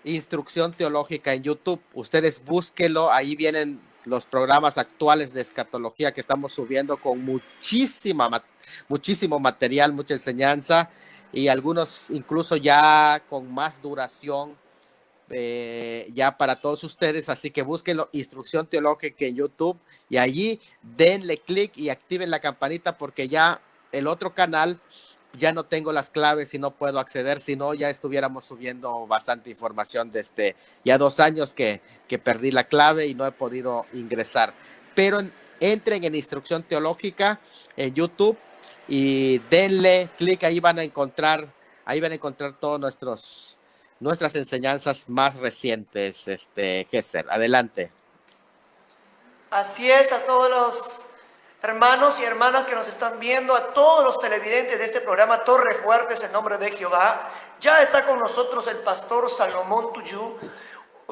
Instrucción Teológica en YouTube. Ustedes búsquenlo, ahí vienen los programas actuales de escatología que estamos subiendo con muchísimo material, mucha enseñanza y algunos incluso ya con más duración ya para todos ustedes, así que búsquenlo, Instrucción Teológica en YouTube, y allí denle clic y activen la campanita, porque ya el otro canal ya no tengo las claves y no puedo acceder, si no ya estuviéramos subiendo bastante información desde ya 2 años que perdí la clave y no he podido ingresar, pero entren en Instrucción Teológica en YouTube y denle clic, ahí van a encontrar todos nuestras enseñanzas más recientes, Gesser. Adelante. Así es, a todos los hermanos y hermanas que nos están viendo, a todos los televidentes de este programa Torre Fuertes en nombre de Jehová. Ya está con nosotros el pastor Salomón Tuyú.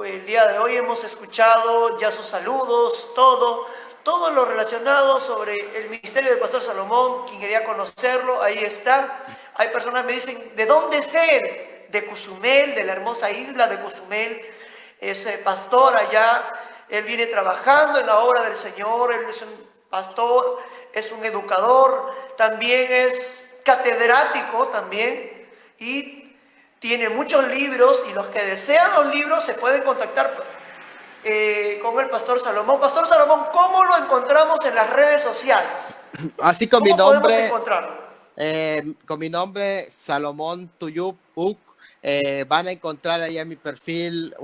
El día de hoy hemos escuchado ya sus saludos, todo lo relacionado sobre el ministerio del pastor Salomón. Quien quería conocerlo, ahí está. Hay personas que me dicen, ¿de dónde es él? De Cozumel, de la hermosa isla de Cozumel. Es pastor allá. Él viene trabajando en la obra del Señor. Él es un pastor, es un educador, también es catedrático también, y tiene muchos libros, y los que desean los libros se pueden contactar con el pastor Salomón. Pastor Salomón, ¿cómo lo encontramos en las redes sociales? Así con ¿Cómo mi nombre, podemos encontrarlo? Con mi nombre, Salomón Tuyú Uc, van a encontrar ahí en mi perfil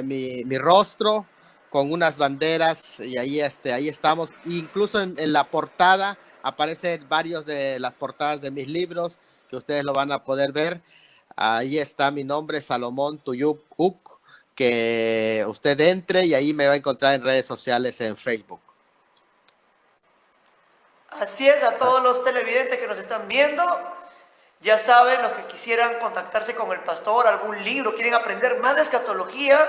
mi rostro con unas banderas, y ahí estamos. Incluso en la portada aparecen varios de las portadas de mis libros, que ustedes lo van a poder ver. Ahí está mi nombre, Salomón Tuyú Uc, que usted entre y ahí me va a encontrar en redes sociales, en Facebook. Así es, a todos los televidentes que nos están viendo, ya saben, los que quisieran contactarse con el pastor, algún libro, quieren aprender más de escatología,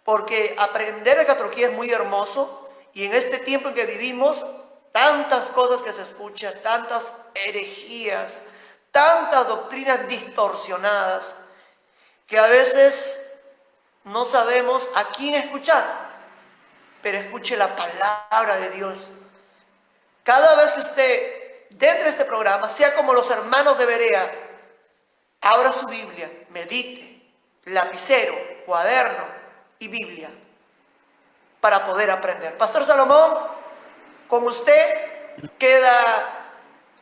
porque aprender escatología es muy hermoso, y en este tiempo en que vivimos, tantas cosas que se escuchan, tantas herejías, tantas doctrinas distorsionadas, que a veces no sabemos a quién escuchar, pero escuche la palabra de Dios. Cada vez que usted dentro de este programa, sea como los hermanos de Berea, abra su Biblia, medite, lapicero, cuaderno y Biblia, para poder aprender. Pastor Salomón, con usted queda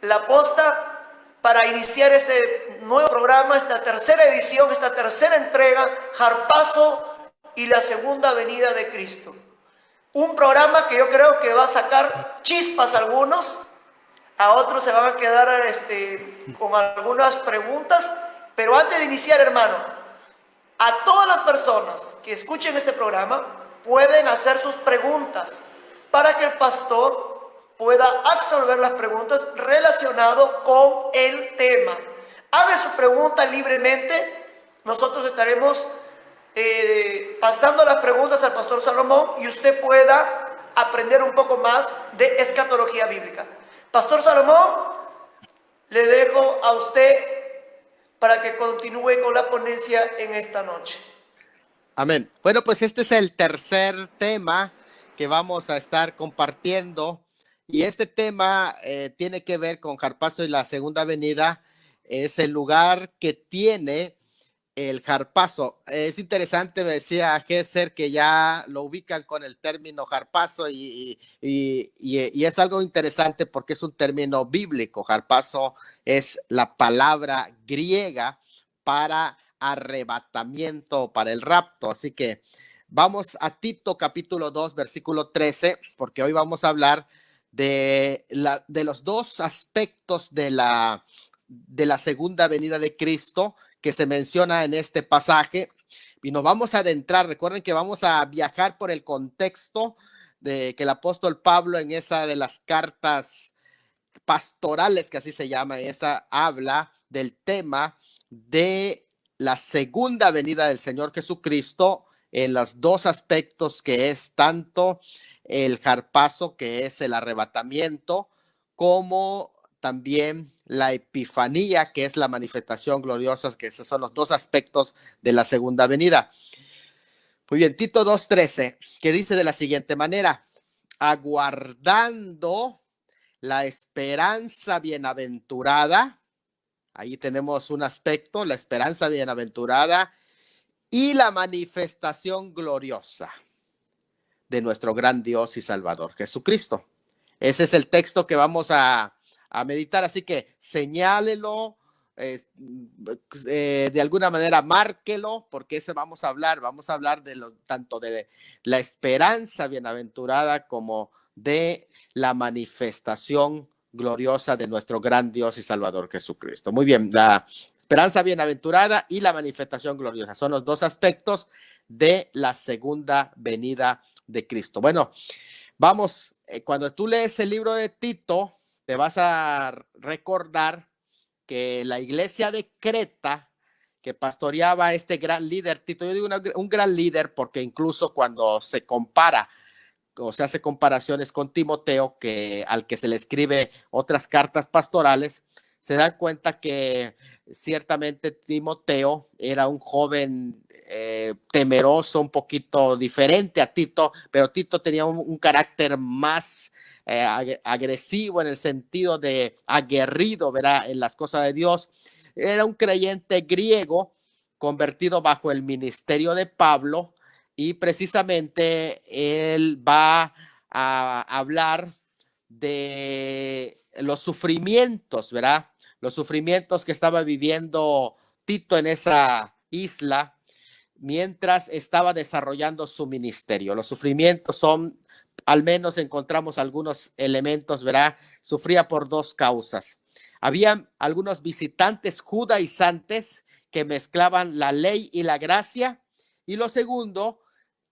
la posta para iniciar este nuevo programa, esta tercera edición, esta tercera entrega, Harpazo y la segunda venida de Cristo. Un programa que yo creo que va a sacar chispas a algunos, a otros se van a quedar con algunas preguntas, pero antes de iniciar, hermano, a todas las personas que escuchen este programa pueden hacer sus preguntas para que el pastor pueda absolver las preguntas relacionadas con el tema. Haga su pregunta libremente, nosotros estaremos pasando las preguntas al pastor Salomón y usted pueda aprender un poco más de escatología bíblica. Pastor Salomón, le dejo a usted para que continúe con la ponencia en esta noche. Amén. Bueno, pues este es el tercer tema que vamos a estar compartiendo, y este tema tiene que ver con Harpazo y la segunda venida. Es el lugar que tiene el Harpazo. Es interesante, me decía Gesser, que ya lo ubican con el término Harpazo, y es algo interesante porque es un término bíblico. Harpazo es la palabra griega para arrebatamiento, para el rapto. Así que vamos a Tito capítulo 2, versículo 13, porque hoy vamos a hablar de los dos aspectos de la segunda venida de Cristo que se menciona en este pasaje, y nos vamos a adentrar. Recuerden que vamos a viajar por el contexto de que el apóstol Pablo, en esa de las cartas pastorales, que así se llama, esa habla del tema de la segunda venida del Señor Jesucristo en los dos aspectos, que es tanto el harpazo, que es el arrebatamiento, como también la epifanía, que es la manifestación gloriosa, que esos son los dos aspectos de la segunda venida. Muy bien, Tito 2:13, que dice de la siguiente manera: aguardando la esperanza bienaventurada. Ahí tenemos un aspecto, la esperanza bienaventurada y la manifestación gloriosa de nuestro gran Dios y Salvador, Jesucristo. Ese es el texto que vamos a meditar, así que señálelo, de alguna manera márquelo, porque ese vamos a hablar tanto de la esperanza bienaventurada como de la manifestación gloriosa de nuestro gran Dios y Salvador Jesucristo. Muy bien, la esperanza bienaventurada y la manifestación gloriosa son los dos aspectos de la segunda venida de Cristo. Bueno, vamos, cuando tú lees el libro de Tito, te vas a recordar que la iglesia de Creta, que pastoreaba este gran líder Tito, yo digo un gran líder porque incluso cuando se compara o se hace comparaciones con Timoteo, al que se le escribe otras cartas pastorales, se dan cuenta que ciertamente Timoteo era un joven temeroso, un poquito diferente a Tito, pero Tito tenía un carácter más agresivo en el sentido de aguerrido, ¿verdad? En las cosas de Dios. Era un creyente griego convertido bajo el ministerio de Pablo, y precisamente él va a hablar de los sufrimientos, ¿verdad? Los sufrimientos que estaba viviendo Tito en esa isla mientras estaba desarrollando su ministerio. Los sufrimientos son, al menos encontramos algunos elementos, ¿verdad? Sufría por dos causas. Había algunos visitantes judaizantes que mezclaban la ley y la gracia. Y lo segundo,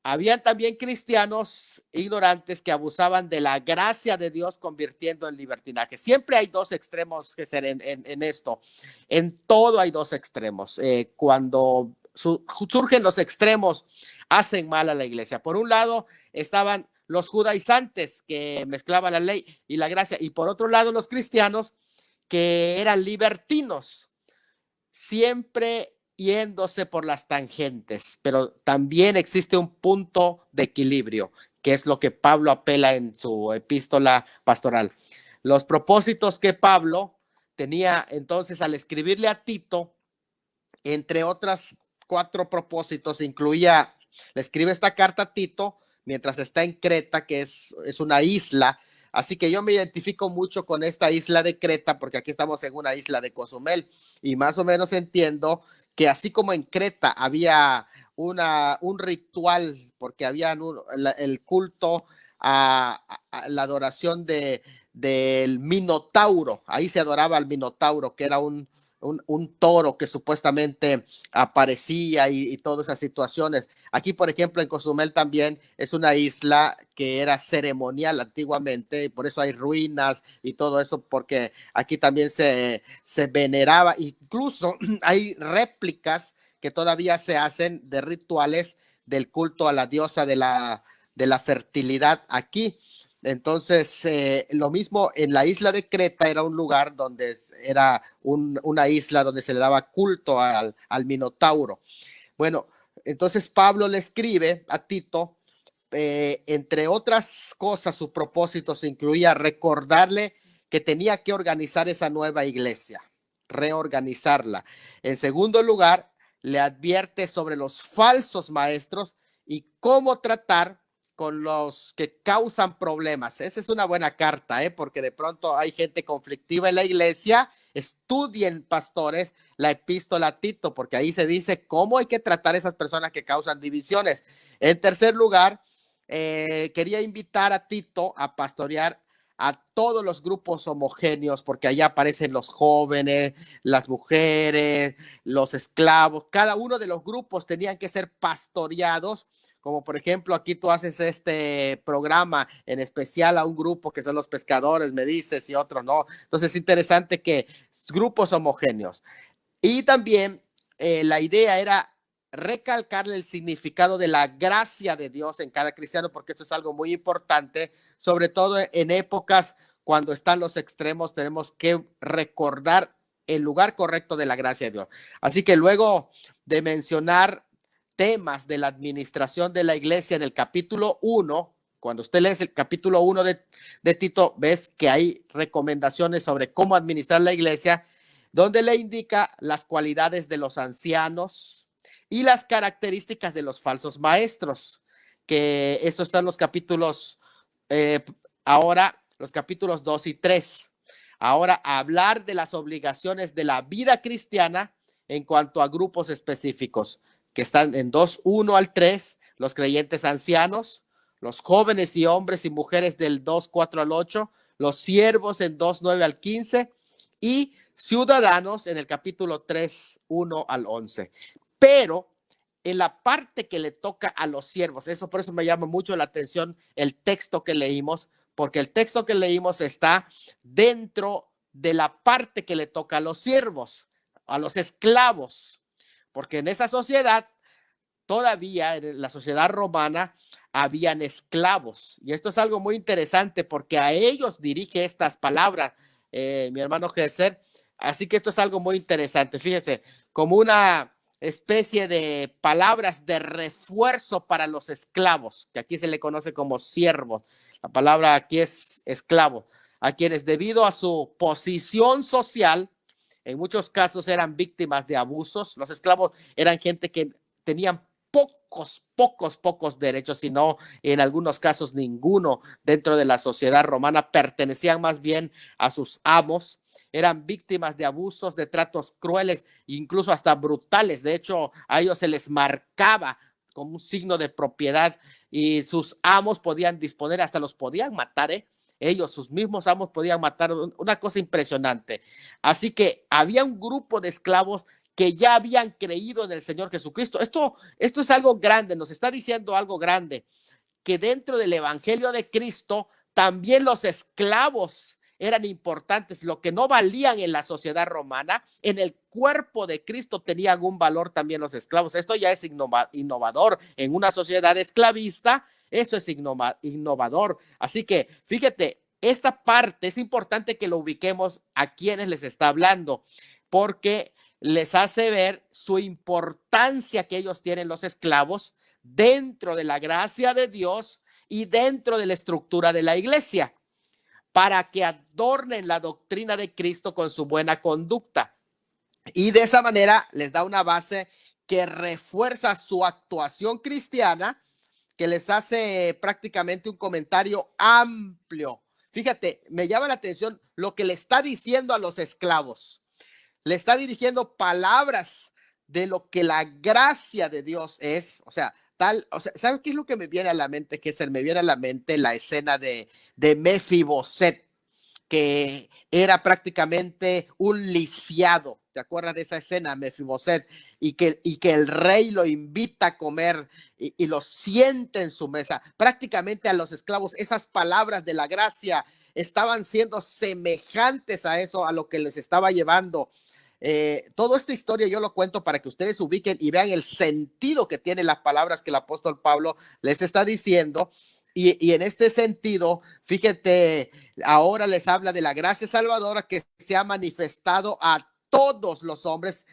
habían también cristianos ignorantes que abusaban de la gracia de Dios, convirtiendo en libertinaje. Siempre hay dos extremos que ser en esto. En todo hay dos extremos. Cuando surgen los extremos, hacen mal a la iglesia. Por un lado estaban los judaizantes que mezclaban la ley y la gracia, y por otro lado los cristianos que eran libertinos, siempre yéndose por las tangentes, pero también existe un punto de equilibrio, que es lo que Pablo apela en su epístola pastoral. Los propósitos que Pablo tenía entonces al escribirle a Tito, entre otras 4 propósitos, incluía, le escribe esta carta a Tito mientras está en Creta, que es una isla. Así que yo me identifico mucho con esta isla de Creta, porque aquí estamos en una isla de Cozumel, y más o menos entiendo que así como en Creta había un ritual, porque había el culto a la adoración del Minotauro. Ahí se adoraba al Minotauro, que era un toro que supuestamente aparecía y todas esas situaciones. Aquí, por ejemplo, en Cozumel también es una isla que era ceremonial antiguamente, y por eso hay ruinas y todo eso, porque aquí también se veneraba. Incluso hay réplicas que todavía se hacen de rituales del culto a la diosa de la fertilidad aquí. Entonces, lo mismo en la isla de Creta, era un lugar donde era una isla donde se le daba culto al Minotauro. Bueno, entonces Pablo le escribe a Tito, entre otras cosas, sus propósitos incluía recordarle que tenía que organizar esa nueva iglesia, reorganizarla. En segundo lugar, le advierte sobre los falsos maestros y cómo tratar con los que causan problemas. Esa es una buena carta, porque de pronto hay gente conflictiva en la iglesia. Estudien, pastores, la epístola a Tito, porque ahí se dice cómo hay que tratar a esas personas que causan divisiones. En tercer lugar, quería invitar a Tito a pastorear a todos los grupos homogéneos, porque allá aparecen los jóvenes, las mujeres, los esclavos. Cada uno de los grupos tenían que ser pastoreados, como por ejemplo aquí tú haces este programa en especial a un grupo que son los pescadores, me dices, y otro no. Entonces es interesante que grupos homogéneos. Y también la idea era recalcarle el significado de la gracia de Dios en cada cristiano, porque esto es algo muy importante, sobre todo en épocas cuando están los extremos, tenemos que recordar el lugar correcto de la gracia de Dios. Así que luego de mencionar temas de la administración de la iglesia en el capítulo 1, cuando usted lee el capítulo 1 de Tito, ves que hay recomendaciones sobre cómo administrar la iglesia, donde le indica las cualidades de los ancianos y las características de los falsos maestros, que eso está en los capítulos, ahora los capítulos 2 y 3. Ahora, hablar de las obligaciones de la vida cristiana en cuanto a grupos específicos, que están en 2:1 al 3, los creyentes ancianos, los jóvenes y hombres y mujeres del 2:4 al 8, los siervos en 2:9 al 15 y ciudadanos en el capítulo 3:1 al 11. Pero en la parte que le toca a los siervos, eso por eso me llama mucho la atención el texto que leímos, porque el texto que leímos está dentro de la parte que le toca a los siervos, a los esclavos, porque en esa sociedad, todavía en la sociedad romana, habían esclavos. Y esto es algo muy interesante porque a ellos dirige estas palabras, mi hermano Gesser. Así que esto es algo muy interesante. Fíjese, como una especie de palabras de refuerzo para los esclavos, que aquí se le conoce como siervos. La palabra aquí es esclavo, a quienes debido a su posición social, en muchos casos eran víctimas de abusos. Los esclavos eran gente que tenían pocos derechos, sino en algunos casos ninguno dentro de la sociedad romana. Pertenecían más bien a sus amos. Eran víctimas de abusos, de tratos crueles, incluso hasta brutales. De hecho, a ellos se les marcaba como un signo de propiedad y sus amos podían disponer, hasta los podían matar, ellos, sus mismos amos podían matar, una cosa impresionante. Así que había un grupo de esclavos que ya habían creído en el Señor Jesucristo. Esto es algo grande, nos está diciendo algo grande, que dentro del evangelio de Cristo también los esclavos eran importantes. Lo que no valían en la sociedad romana, en el cuerpo de Cristo tenían un valor también los esclavos. Esto ya es innovador en una sociedad esclavista. Eso es innovador. Así que fíjate, esta parte es importante que lo ubiquemos a quienes les está hablando, porque les hace ver su importancia que ellos tienen, los esclavos, dentro de la gracia de Dios y dentro de la estructura de la iglesia, para que adornen la doctrina de Cristo con su buena conducta. Y de esa manera les da una base que refuerza su actuación cristiana, que les hace prácticamente un comentario amplio. Fíjate, me llama la atención lo que le está diciendo a los esclavos. Le está dirigiendo palabras de lo que la gracia de Dios es. O sea, ¿sabe qué es lo que me viene a la mente? Me viene a la mente la escena de Mefiboset, que era prácticamente un lisiado. ¿Te acuerdas de esa escena, Mefiboset? Y que el rey lo invita a comer y lo siente en su mesa. Prácticamente a los esclavos, esas palabras de la gracia estaban siendo semejantes a eso, a lo que les estaba llevando. Toda esta historia yo lo cuento para que ustedes ubiquen y vean el sentido que tienen las palabras que el apóstol Pablo les está diciendo. Y en este sentido, fíjate, ahora les habla de la gracia salvadora que se ha manifestado a todos los hombres,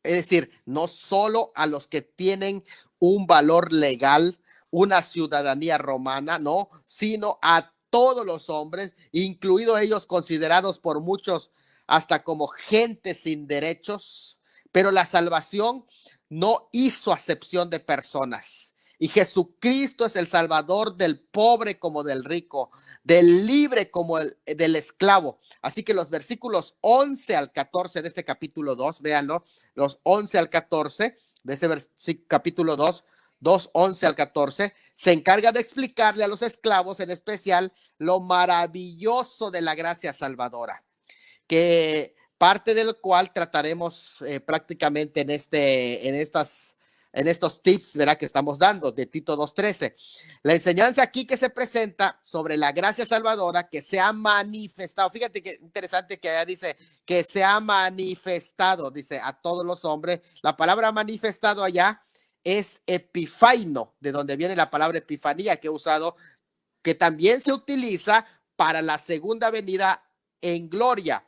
es decir, no solo a los que tienen un valor legal, una ciudadanía romana, no, sino a todos los hombres, incluidos ellos considerados por muchos hasta como gente sin derechos. Pero la salvación no hizo acepción de personas. Y Jesucristo es el Salvador del pobre como del rico, del libre como del esclavo. Así que los versículos 11 al 14 de este capítulo 2, véanlo, los 11 al 14 de este capítulo 2, 11 al 14, se encarga de explicarle a los esclavos en especial lo maravilloso de la gracia salvadora, que parte del cual trataremos prácticamente en estos tips, ¿verdad?, que estamos dando de Tito 2:13. La enseñanza aquí que se presenta sobre la gracia salvadora que se ha manifestado. Fíjate qué interesante que allá dice que se ha manifestado, dice a todos los hombres. La palabra manifestado allá es epifaino, de donde viene la palabra epifanía que he usado, que también se utiliza para la segunda venida en gloria.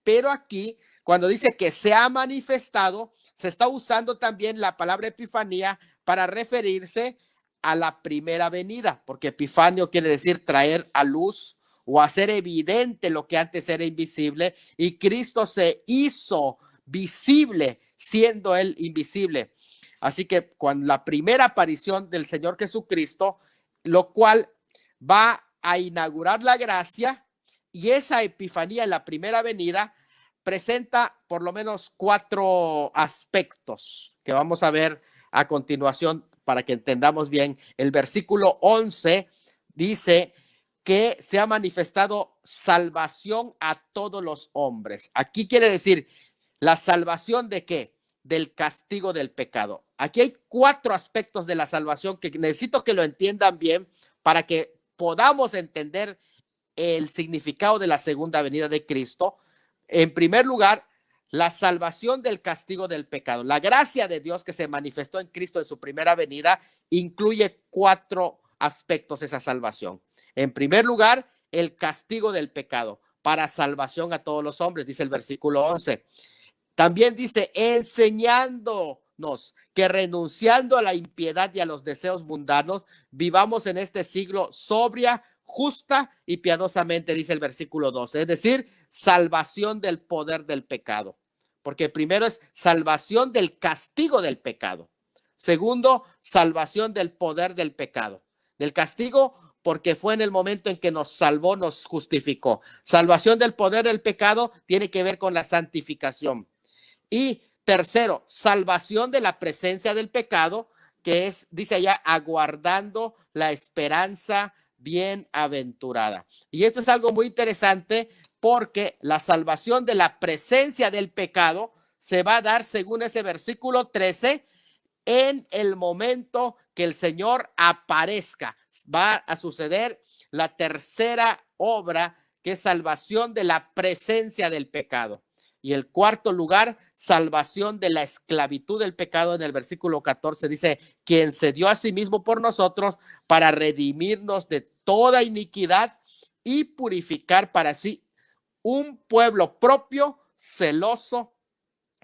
Pero aquí, cuando dice que se ha manifestado, se está usando también la palabra epifanía para referirse a la primera venida, porque epifanio quiere decir traer a luz o hacer evidente lo que antes era invisible, y Cristo se hizo visible siendo él invisible. Así que cuando la primera aparición del Señor Jesucristo, lo cual va a inaugurar la gracia, y esa epifanía en la primera venida presenta por lo menos 4 aspectos que vamos a ver a continuación para que entendamos bien. El versículo 11 dice que se ha manifestado salvación a todos los hombres. Aquí quiere decir la salvación de qué? Del castigo del pecado. Aquí hay 4 aspectos de la salvación que necesito que lo entiendan bien para que podamos entender el significado de la segunda venida de Cristo. En primer lugar, la salvación del castigo del pecado. La gracia de Dios que se manifestó en Cristo en su primera venida incluye 4 aspectos de esa salvación. En primer lugar, el castigo del pecado para salvación a todos los hombres, dice el versículo 11. También dice, enseñándonos que renunciando a la impiedad y a los deseos mundanos, vivamos en este siglo sobria, justa y piadosamente, dice el versículo 12. Es decir, salvación del poder del pecado. Porque primero es salvación del castigo del pecado. Segundo, salvación del poder del pecado. Del castigo, porque fue en el momento en que nos salvó, nos justificó. Salvación del poder del pecado tiene que ver con la santificación. Y tercero, salvación de la presencia del pecado, que es, dice allá, aguardando la esperanza bienaventurada. Y esto es algo muy interesante porque la salvación de la presencia del pecado se va a dar, según ese versículo 13, en el momento que el Señor aparezca. Va a suceder la tercera obra, que es salvación de la presencia del pecado. Y el cuarto lugar, salvación de la esclavitud del pecado. En el versículo 14 dice, quien se dio a sí mismo por nosotros para redimirnos de toda iniquidad y purificar para sí un pueblo propio, celoso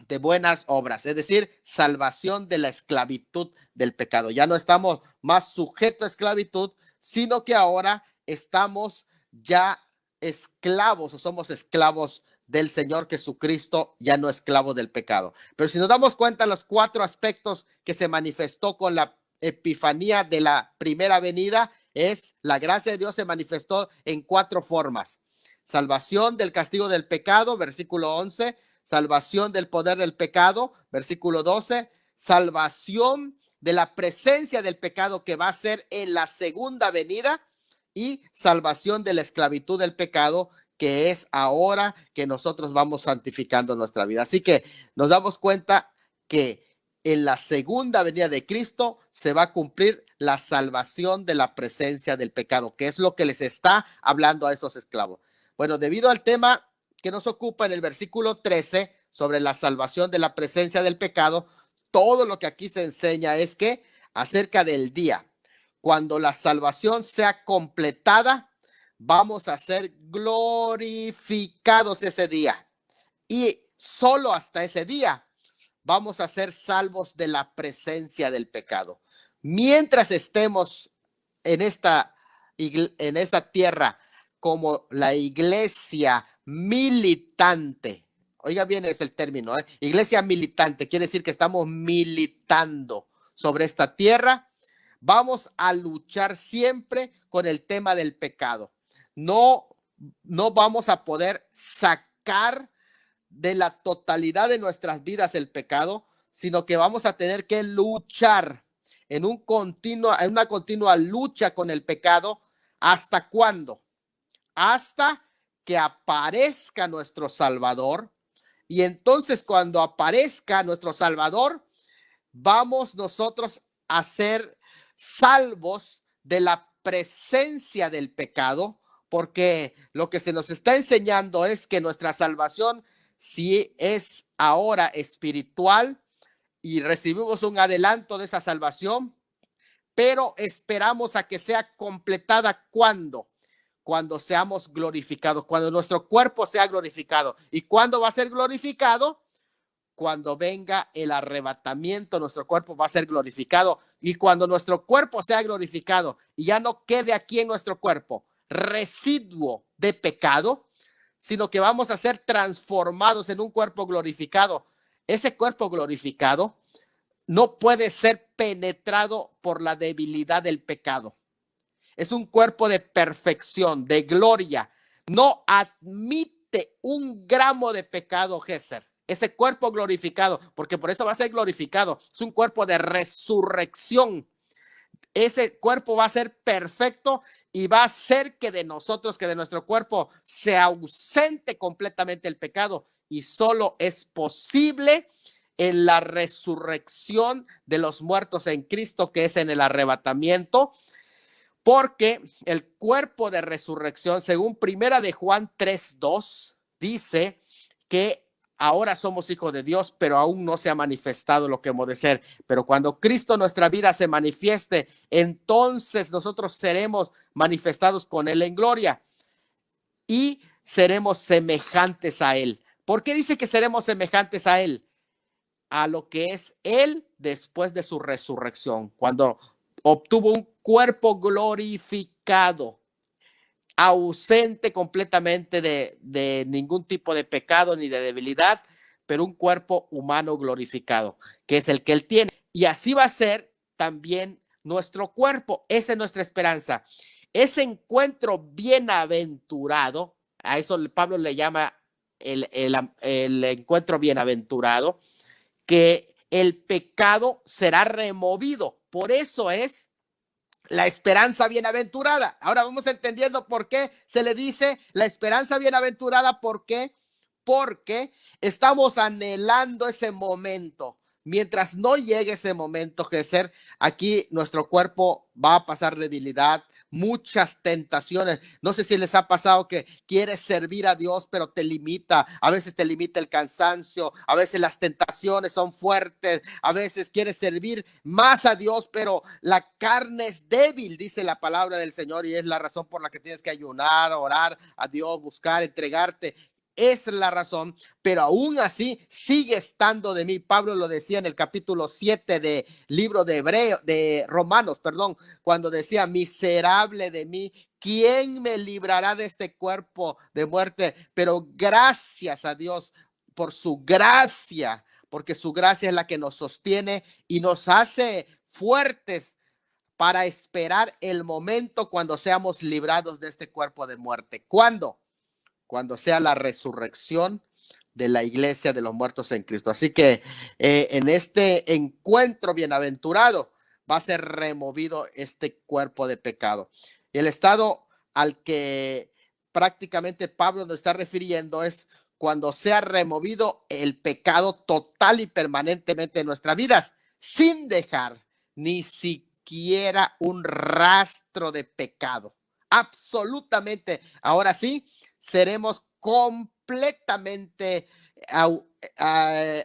de buenas obras. Es decir, salvación de la esclavitud del pecado. Ya no estamos más sujetos a esclavitud, sino que ahora estamos ya esclavos o somos esclavos del Señor Jesucristo, ya no esclavo del pecado. Pero si nos damos cuenta, los 4 aspectos que se manifestó con la epifanía de la primera venida es la gracia de Dios se manifestó en 4 formas. Salvación del castigo del pecado, versículo 11, salvación del poder del pecado, versículo 12, salvación de la presencia del pecado que va a ser en la segunda venida, y salvación de la esclavitud del pecado, que es ahora que nosotros vamos santificando nuestra vida. Así que nos damos cuenta que en la segunda venida de Cristo se va a cumplir la salvación de la presencia del pecado, que es lo que les está hablando a esos esclavos. Bueno, debido al tema que nos ocupa en el versículo 13 sobre la salvación de la presencia del pecado, todo lo que aquí se enseña es que acerca del día, cuando la salvación sea completada, vamos a ser glorificados ese día. Y solo hasta ese día vamos a ser salvos de la presencia del pecado. Mientras estemos en esta tierra como la iglesia militante, oiga bien, es el término, iglesia militante, quiere decir que estamos militando sobre esta tierra. Vamos a luchar siempre con el tema del pecado. No vamos a poder sacar de la totalidad de nuestras vidas el pecado, sino que vamos a tener que luchar en una continua lucha con el pecado. ¿Hasta cuándo? Hasta que aparezca nuestro Salvador. Y entonces cuando aparezca nuestro Salvador, vamos nosotros a ser salvos de la presencia del pecado, porque lo que se nos está enseñando es que nuestra salvación sí es ahora espiritual y recibimos un adelanto de esa salvación, pero esperamos a que sea completada. ¿Cuándo? cuando seamos glorificados, cuando nuestro cuerpo sea glorificado. ¿Y cuándo va a ser glorificado? Cuando venga el arrebatamiento, nuestro cuerpo va a ser glorificado. Y cuando nuestro cuerpo sea glorificado y ya no quede aquí en nuestro cuerpo residuo de pecado, sino que vamos a ser transformados en un cuerpo glorificado. Ese cuerpo glorificado no puede ser penetrado por la debilidad del pecado. Es un cuerpo de perfección, de gloria. No admite un gramo de pecado, Géser. Ese cuerpo glorificado, porque por eso va a ser glorificado. Es un cuerpo de resurrección. Ese cuerpo va a ser perfecto y va a hacer que de nosotros, que de nuestro cuerpo se ausente completamente el pecado, y solo es posible en la resurrección de los muertos en Cristo, que es en el arrebatamiento, porque el cuerpo de resurrección, según Primera de Juan 3:2, dice que ahora somos hijos de Dios, pero aún no se ha manifestado lo que hemos de ser. Pero cuando Cristo nuestra vida se manifieste, entonces nosotros seremos manifestados con Él en gloria y seremos semejantes a Él. ¿Por qué dice que seremos semejantes a Él? A lo que es Él después de su resurrección, cuando obtuvo un cuerpo glorificado, ausente completamente de ningún tipo de pecado ni de debilidad, pero un cuerpo humano glorificado, que es el que Él tiene. Y así va a ser también nuestro cuerpo. Esa es nuestra esperanza. Ese encuentro bienaventurado, a eso Pablo le llama el encuentro bienaventurado, que el pecado será removido. Por eso es la esperanza bienaventurada. Ahora vamos entendiendo por qué se le dice la esperanza bienaventurada. ¿Por qué? Porque estamos anhelando ese momento. Mientras no llegue ese momento, Géser, aquí nuestro cuerpo va a pasar debilidad, muchas tentaciones. No sé si les ha pasado que quieres servir a Dios, pero te limita. A veces te limita el cansancio, a veces las tentaciones son fuertes, a veces quieres servir más a Dios, pero la carne es débil, dice la palabra del Señor, y es la razón por la que tienes que ayunar, orar a Dios, buscar, entregarte. Es la razón, pero aún así sigue estando de mí. Pablo lo decía en el capítulo 7 de libro de Romanos, perdón, cuando decía: miserable de mí, ¿quién me librará de este cuerpo de muerte? Pero gracias a Dios por su gracia, porque su gracia es la que nos sostiene y nos hace fuertes para esperar el momento cuando seamos librados de este cuerpo de muerte. ¿Cuándo? Cuando sea la resurrección de la iglesia de los muertos en Cristo. Así que en este encuentro bienaventurado va a ser removido este cuerpo de pecado. Y el estado al que prácticamente Pablo nos está refiriendo es cuando sea removido el pecado total y permanentemente en nuestras vidas, sin dejar ni siquiera un rastro de pecado. Absolutamente. Ahora sí, seremos completamente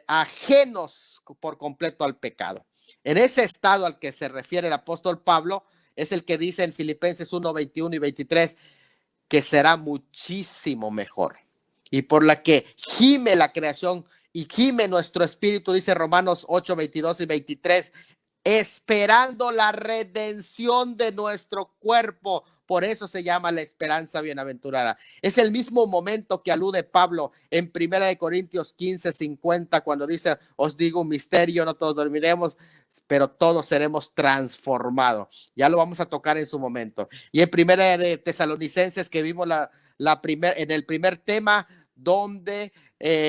ajenos por completo al pecado. En ese estado al que se refiere el apóstol Pablo es el que dice en Filipenses 1, 21 y 23 que será muchísimo mejor, y por la que gime la creación y gime nuestro espíritu, dice Romanos 8, 22 y 23, esperando la redención de nuestro cuerpo. Por eso se llama la esperanza bienaventurada. Es el mismo momento que alude Pablo en 1 Corintios 15, 50, cuando dice: os digo un misterio, no todos dormiremos, pero todos seremos transformados. Ya lo vamos a tocar en su momento. Y en 1 Tesalonicenses, que vimos en el primer tema, donde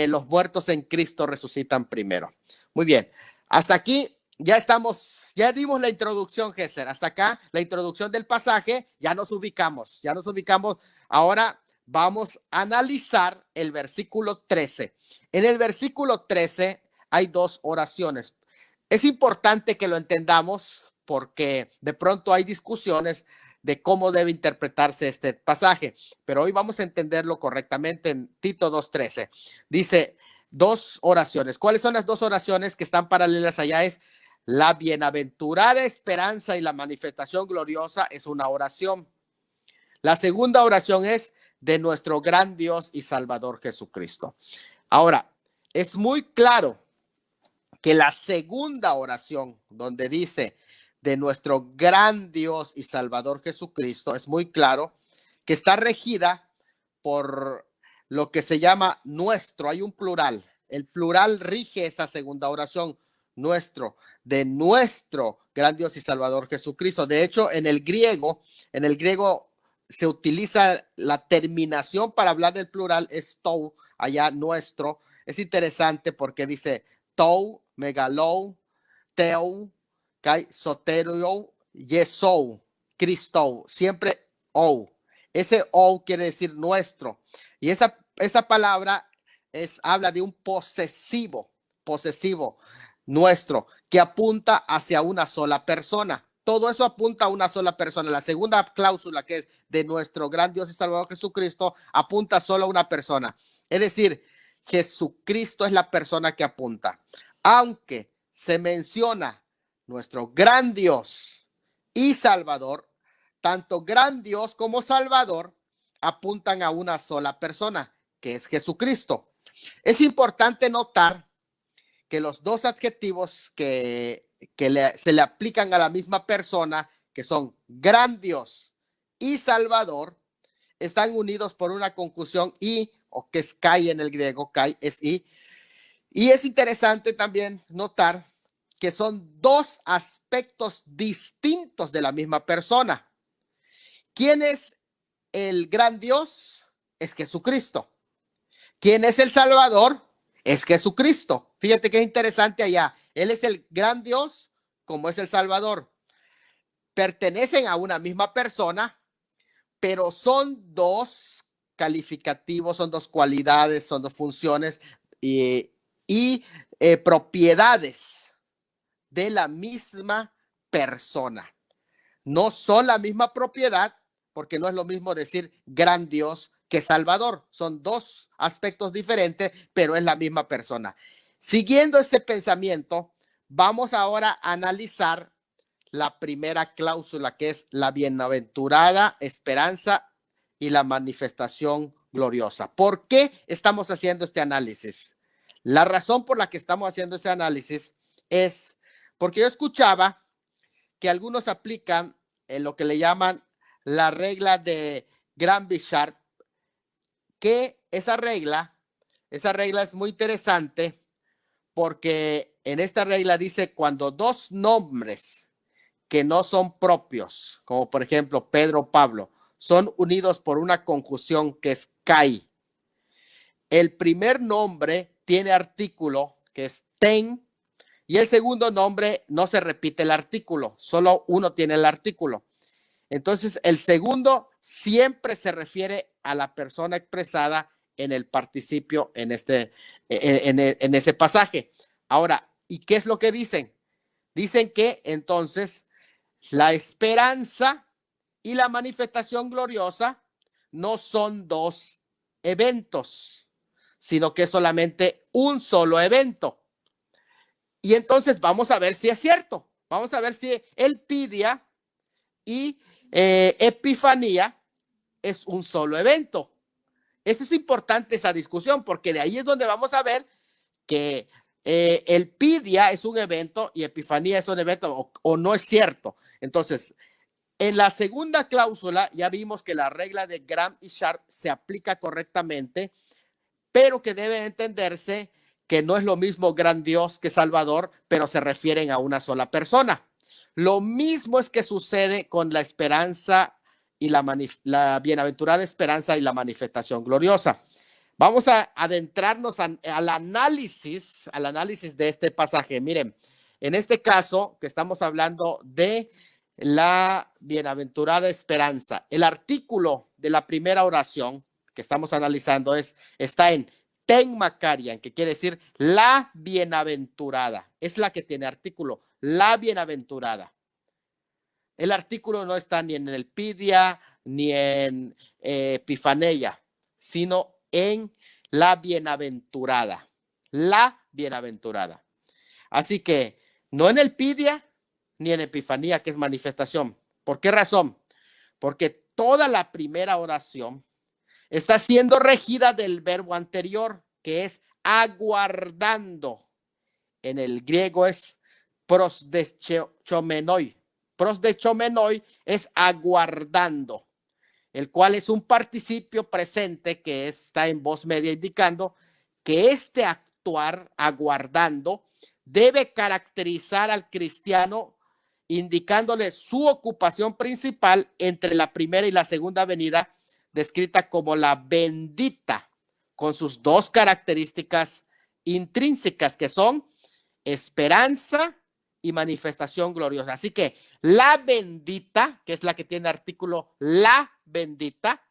los muertos en Cristo resucitan primero. Muy bien, hasta aquí. Ya dimos la introducción, Géser. Hasta acá, la introducción del pasaje, ya nos ubicamos. Ahora vamos a analizar el versículo 13. En el versículo 13 hay dos oraciones. Es importante que lo entendamos porque de pronto hay discusiones de cómo debe interpretarse este pasaje, pero hoy vamos a entenderlo correctamente. En Tito 2:13 dice dos oraciones. ¿Cuáles son las dos oraciones que están paralelas allá? Es la bienaventurada esperanza y la manifestación gloriosa, es una oración. La segunda oración es de nuestro gran Dios y Salvador Jesucristo. Ahora, es muy claro que la segunda oración, donde dice de nuestro gran Dios y Salvador Jesucristo, es muy claro que está regida por lo que se llama nuestro. Hay un plural. El plural rige esa segunda oración, nuestro, de nuestro gran Dios y Salvador Jesucristo. De hecho, en el griego se utiliza la terminación para hablar del plural, es tou, allá nuestro. Es interesante porque dice tou, megalou, teu, kai, soterio, yesou, Cristo, siempre ou. Ese ou quiere decir nuestro. Y esa palabra habla de un posesivo, nuestro, que apunta hacia una sola persona. Todo eso apunta a una sola persona. La segunda cláusula, que es de nuestro gran Dios y Salvador Jesucristo, apunta solo a una persona. Es decir, Jesucristo es la persona que apunta. Aunque se menciona nuestro gran Dios y Salvador, tanto gran Dios como Salvador apuntan a una sola persona, que es Jesucristo. Es importante notar que los dos adjetivos que se le aplican a la misma persona, que son gran Dios y Salvador, están unidos por una conjunción y, o que es kai en el griego, kai es y. Y es interesante también notar que son dos aspectos distintos de la misma persona. ¿Quién es el gran Dios? Es Jesucristo. ¿Quién es el Salvador? Es Jesucristo. Fíjate qué interesante allá. Él es el gran Dios, como es el Salvador. Pertenecen a una misma persona, pero son dos calificativos, son dos cualidades, son dos funciones y propiedades de la misma persona. No son la misma propiedad, porque no es lo mismo decir gran Dios que Salvador. Son dos aspectos diferentes, pero es la misma persona. Siguiendo ese pensamiento, vamos ahora a analizar la primera cláusula, que es la bienaventurada esperanza y la manifestación gloriosa. ¿Por qué estamos haciendo este análisis? La razón por la que estamos haciendo ese análisis es porque yo escuchaba que algunos aplican en lo que le llaman la regla de Granby-Sharp, que esa regla es muy interesante porque en esta regla dice cuando dos nombres que no son propios, como por ejemplo Pedro o Pablo, son unidos por una conjunción que es kai. El primer nombre tiene artículo, que es ten, y el segundo nombre no se repite el artículo, solo uno tiene el artículo. Entonces, el segundo siempre se refiere a la persona expresada en el participio en ese pasaje. Ahora, ¿y qué es lo que dicen? Dicen que entonces la esperanza y la manifestación gloriosa no son dos eventos, sino que es solamente un solo evento. Y entonces vamos a ver si es cierto. Vamos a ver si Elpidia y Epifanía es un solo evento. Eso es importante, esa discusión, porque de ahí es donde vamos a ver que Elpidia es un evento y Epifanía es un evento, o no es cierto. Entonces, en la segunda cláusula ya vimos que la regla de Graham y Sharp se aplica correctamente, pero que debe entenderse que no es lo mismo gran Dios que Salvador, pero se refieren a una sola persona. Lo mismo es que sucede con la esperanza y la bienaventurada esperanza y la manifestación gloriosa. Vamos a adentrarnos al análisis de este pasaje. Miren, en este caso que estamos hablando de la bienaventurada esperanza, el artículo de la primera oración que estamos analizando está en ten Macarian, que quiere decir la bienaventurada. Es la que tiene artículo, la bienaventurada. El artículo no está ni en Elpidia ni en Epifaneia, sino en la bienaventurada. La bienaventurada. Así que no en Elpidia ni en Epifanía, que es manifestación. ¿Por qué razón? Porque toda la primera oración está siendo regida del verbo anterior, que es aguardando. En el griego es prosdechomenoi. Prosdechomenoi es aguardando, el cual es un participio presente que está en voz media, indicando que este actuar aguardando debe caracterizar al cristiano, indicándole su ocupación principal entre la primera y la segunda venida, descrita como la bendita, con sus dos características intrínsecas, que son esperanza y manifestación gloriosa. Así que la bendita, que es la que tiene artículo la bendita,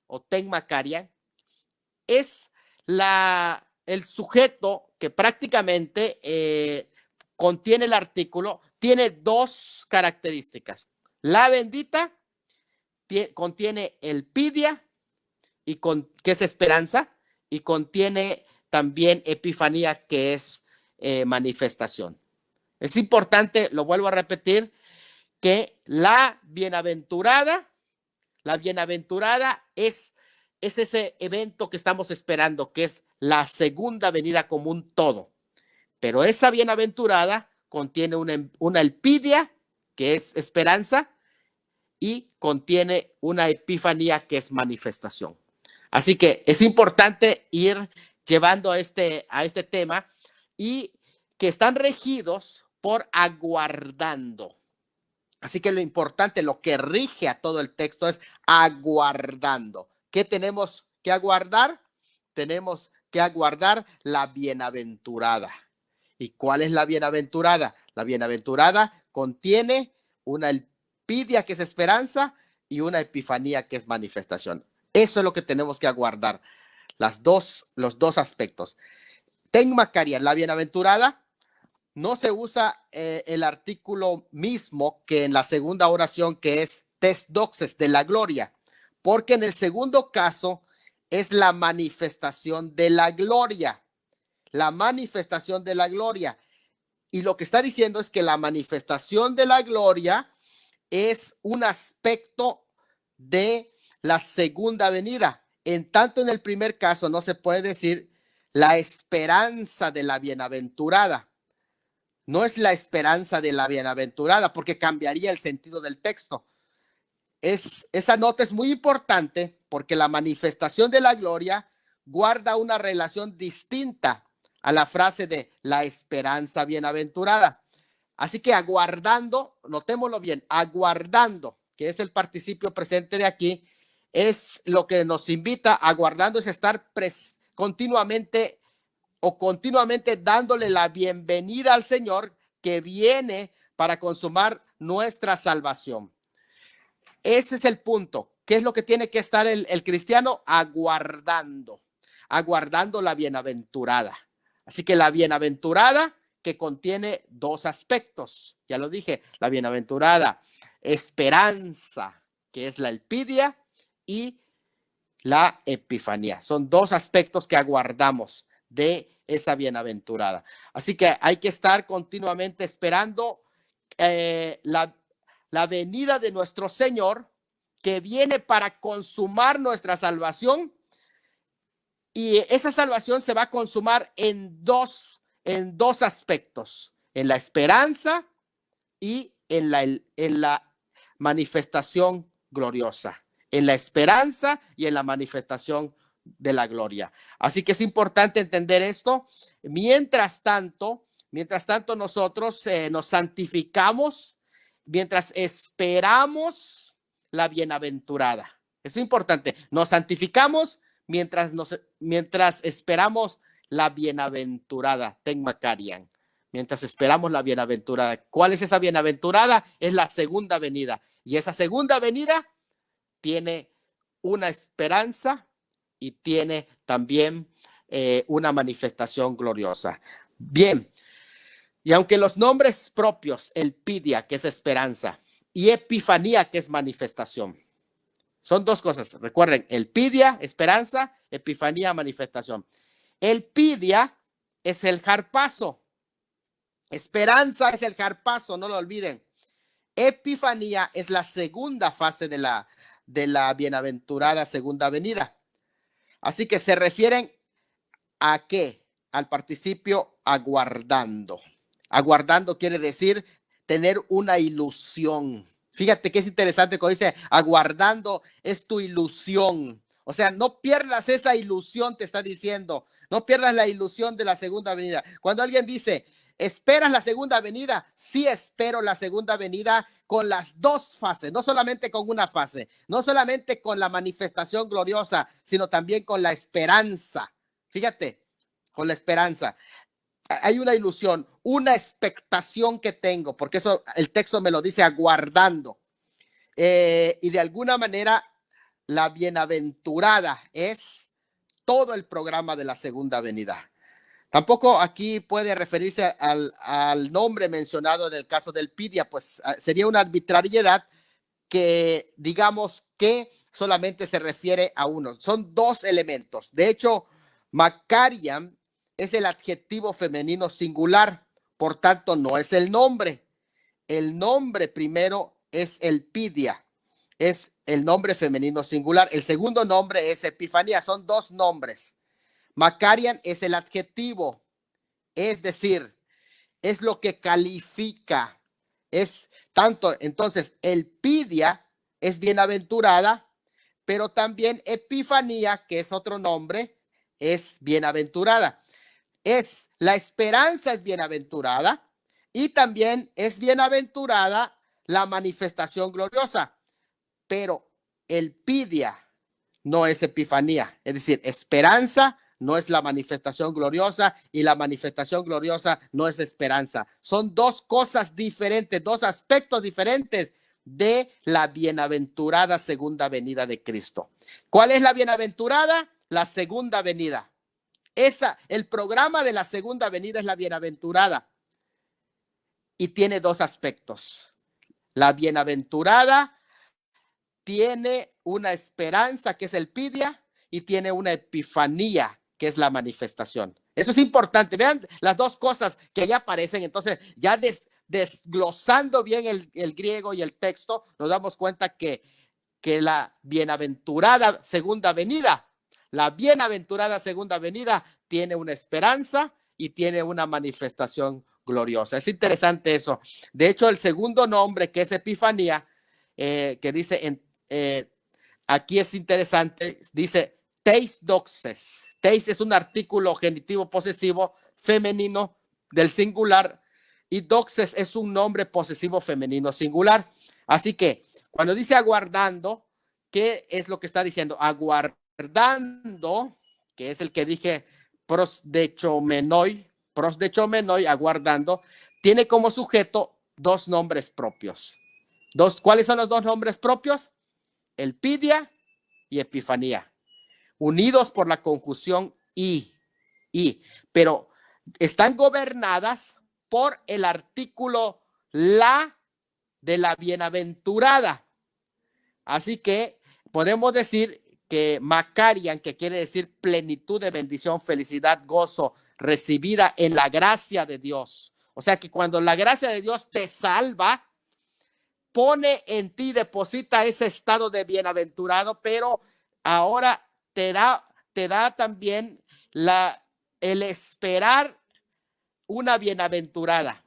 o ten Macaria, es el sujeto que prácticamente contiene el artículo, tiene dos características. La bendita contiene el pidia, que es esperanza, y contiene también epifanía, que es manifestación. Es importante, lo vuelvo a repetir, que la bienaventurada es ese evento que estamos esperando, que es la segunda venida como un todo. Pero esa bienaventurada contiene una elpidia, que es esperanza, y contiene una epifanía, que es manifestación. Así que es importante ir llevando a este tema, y que están regidos por aguardando. Así que lo importante, lo que rige a todo el texto es aguardando. ¿Qué tenemos que aguardar? Tenemos que aguardar la bienaventurada. ¿Y cuál es la bienaventurada? La bienaventurada contiene una elpidia, que es esperanza, y una epifanía, que es manifestación. Eso es lo que tenemos que aguardar, los dos aspectos. Ten Macaria, la bienaventurada, no se usa el artículo mismo que en la segunda oración, que es tes doxes, de la gloria, porque en el segundo caso es la manifestación de la gloria. La manifestación de la gloria. Y lo que está diciendo es que la manifestación de la gloria es un aspecto de la segunda venida. En tanto, en el primer caso no se puede decir la esperanza de la bienaventurada. No es la esperanza de la bienaventurada, porque cambiaría el sentido del texto. Esa nota es muy importante, porque la manifestación de la gloria guarda una relación distinta a la frase de la esperanza bienaventurada. Así que aguardando, notémoslo bien, aguardando, que es el participio presente de aquí, es lo que nos invita. Aguardando es estar continuamente dándole la bienvenida al Señor, que viene para consumar nuestra salvación. Ese es el punto. ¿Qué es lo que tiene que estar el cristiano? Aguardando la bienaventurada. Así que la bienaventurada, que contiene dos aspectos, ya lo dije, la bienaventurada esperanza, que es la elpidia, y la epifanía. Son dos aspectos que aguardamos de esa bienaventurada. Así que hay que estar continuamente esperando la venida de nuestro Señor, que viene para consumar nuestra salvación. Y esa salvación se va a consumar en dos aspectos: en la esperanza y en la manifestación gloriosa. En la esperanza y en la manifestación de la gloria. Así que es importante entender esto. Mientras tanto nosotros nos santificamos, mientras esperamos la bienaventurada. Eso es importante. Nos santificamos mientras esperamos la bienaventurada, ten Macarian. Mientras esperamos la bienaventurada. ¿Cuál es esa bienaventurada? Es la segunda venida. Y esa segunda venida tiene una esperanza y tiene también una manifestación gloriosa. Bien, y aunque los nombres propios, elpidia, que es esperanza, y epifanía, que es manifestación, son dos cosas. Recuerden, elpidia, esperanza, epifanía, manifestación. Elpidia es el harpazo. Esperanza es el harpazo, no lo olviden. Epifanía es la segunda fase de de la bienaventurada segunda venida. Así que se refieren ¿a qué? Al participio aguardando. Aguardando quiere decir tener una ilusión. Fíjate que es interesante cuando dice aguardando es tu ilusión. O sea, no pierdas esa ilusión, te está diciendo. No pierdas la ilusión de la segunda venida. Cuando alguien dice, ¿esperas la segunda venida? Sí, espero la segunda venida con las dos fases, no solamente con una fase, no solamente con la manifestación gloriosa, sino también con la esperanza. Fíjate, con la esperanza. Hay una ilusión, una expectación que tengo, porque eso el texto me lo dice aguardando. Y de alguna manera, la bienaventurada es todo el programa de la segunda venida. Tampoco aquí puede referirse al nombre mencionado en el caso del Pidia, pues sería una arbitrariedad que digamos que solamente se refiere a uno. Son dos elementos. De hecho, Macariam es el adjetivo femenino singular, por tanto no es el nombre. El nombre primero es el Pidia, es el nombre femenino singular. El segundo nombre es Epifanía, son dos nombres. Macariam es el adjetivo, es decir, es lo que califica, es tanto, entonces el Pidia es bienaventurada, pero también Epifanía, que es otro nombre, es bienaventurada. Es la esperanza es bienaventurada y también es bienaventurada la manifestación gloriosa, pero el Pidia no es Epifanía, es decir, esperanza no es la manifestación gloriosa y la manifestación gloriosa no es esperanza. Son dos cosas diferentes, dos aspectos diferentes de la bienaventurada segunda venida de Cristo. ¿Cuál es la bienaventurada? La segunda venida. El programa de la segunda venida es la bienaventurada y tiene dos aspectos. La bienaventurada tiene una esperanza que es el Pidia y tiene una epifanía que es la manifestación. Eso es importante. Vean las dos cosas que ya aparecen. Entonces, ya desglosando bien el griego y el texto, nos damos cuenta que la bienaventurada segunda venida tiene una esperanza y tiene una manifestación gloriosa. Es interesante eso. De hecho, el segundo nombre, que es Epifanía, que dice aquí es interesante, dice teis doxes. Teis es un artículo genitivo posesivo femenino del singular y doxes es un nombre posesivo femenino singular. Así que cuando dice aguardando, ¿qué es lo que está diciendo? Aguardando, que es el que dije prosdechomenoi, aguardando, tiene como sujeto dos nombres propios. ¿Cuáles son los dos nombres propios? El Pidia y Epifanía, unidos por la conjunción pero están gobernadas por el artículo la de la bienaventurada. Así que podemos decir que Macariam, que quiere decir plenitud de bendición, felicidad, gozo, recibida en la gracia de Dios. O sea que cuando la gracia de Dios te salva, pone en ti, deposita ese estado de bienaventurado, pero ahora te da también el esperar una bienaventurada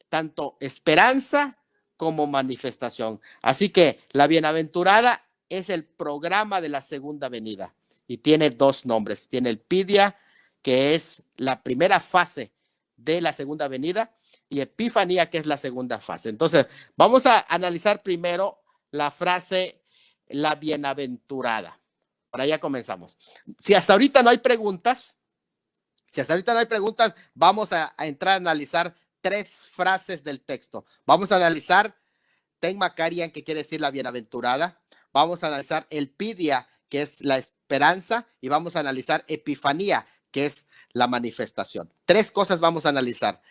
tanto esperanza como manifestación. Así que la bienaventurada es el programa de la segunda venida y tiene dos nombres. Tiene el Pidia, que es la primera fase de la segunda venida, y Epifanía, que es la segunda fase. Entonces, vamos a analizar primero la frase la bienaventurada. Por allá comenzamos. Si hasta ahorita no hay preguntas, vamos a entrar a analizar tres frases del texto. Vamos a analizar ten Macariam, que quiere decir la bienaventurada. Vamos a analizar el Pidia, que es la esperanza, y vamos a analizar Epifanía, que es la manifestación. Tres cosas vamos a analizar.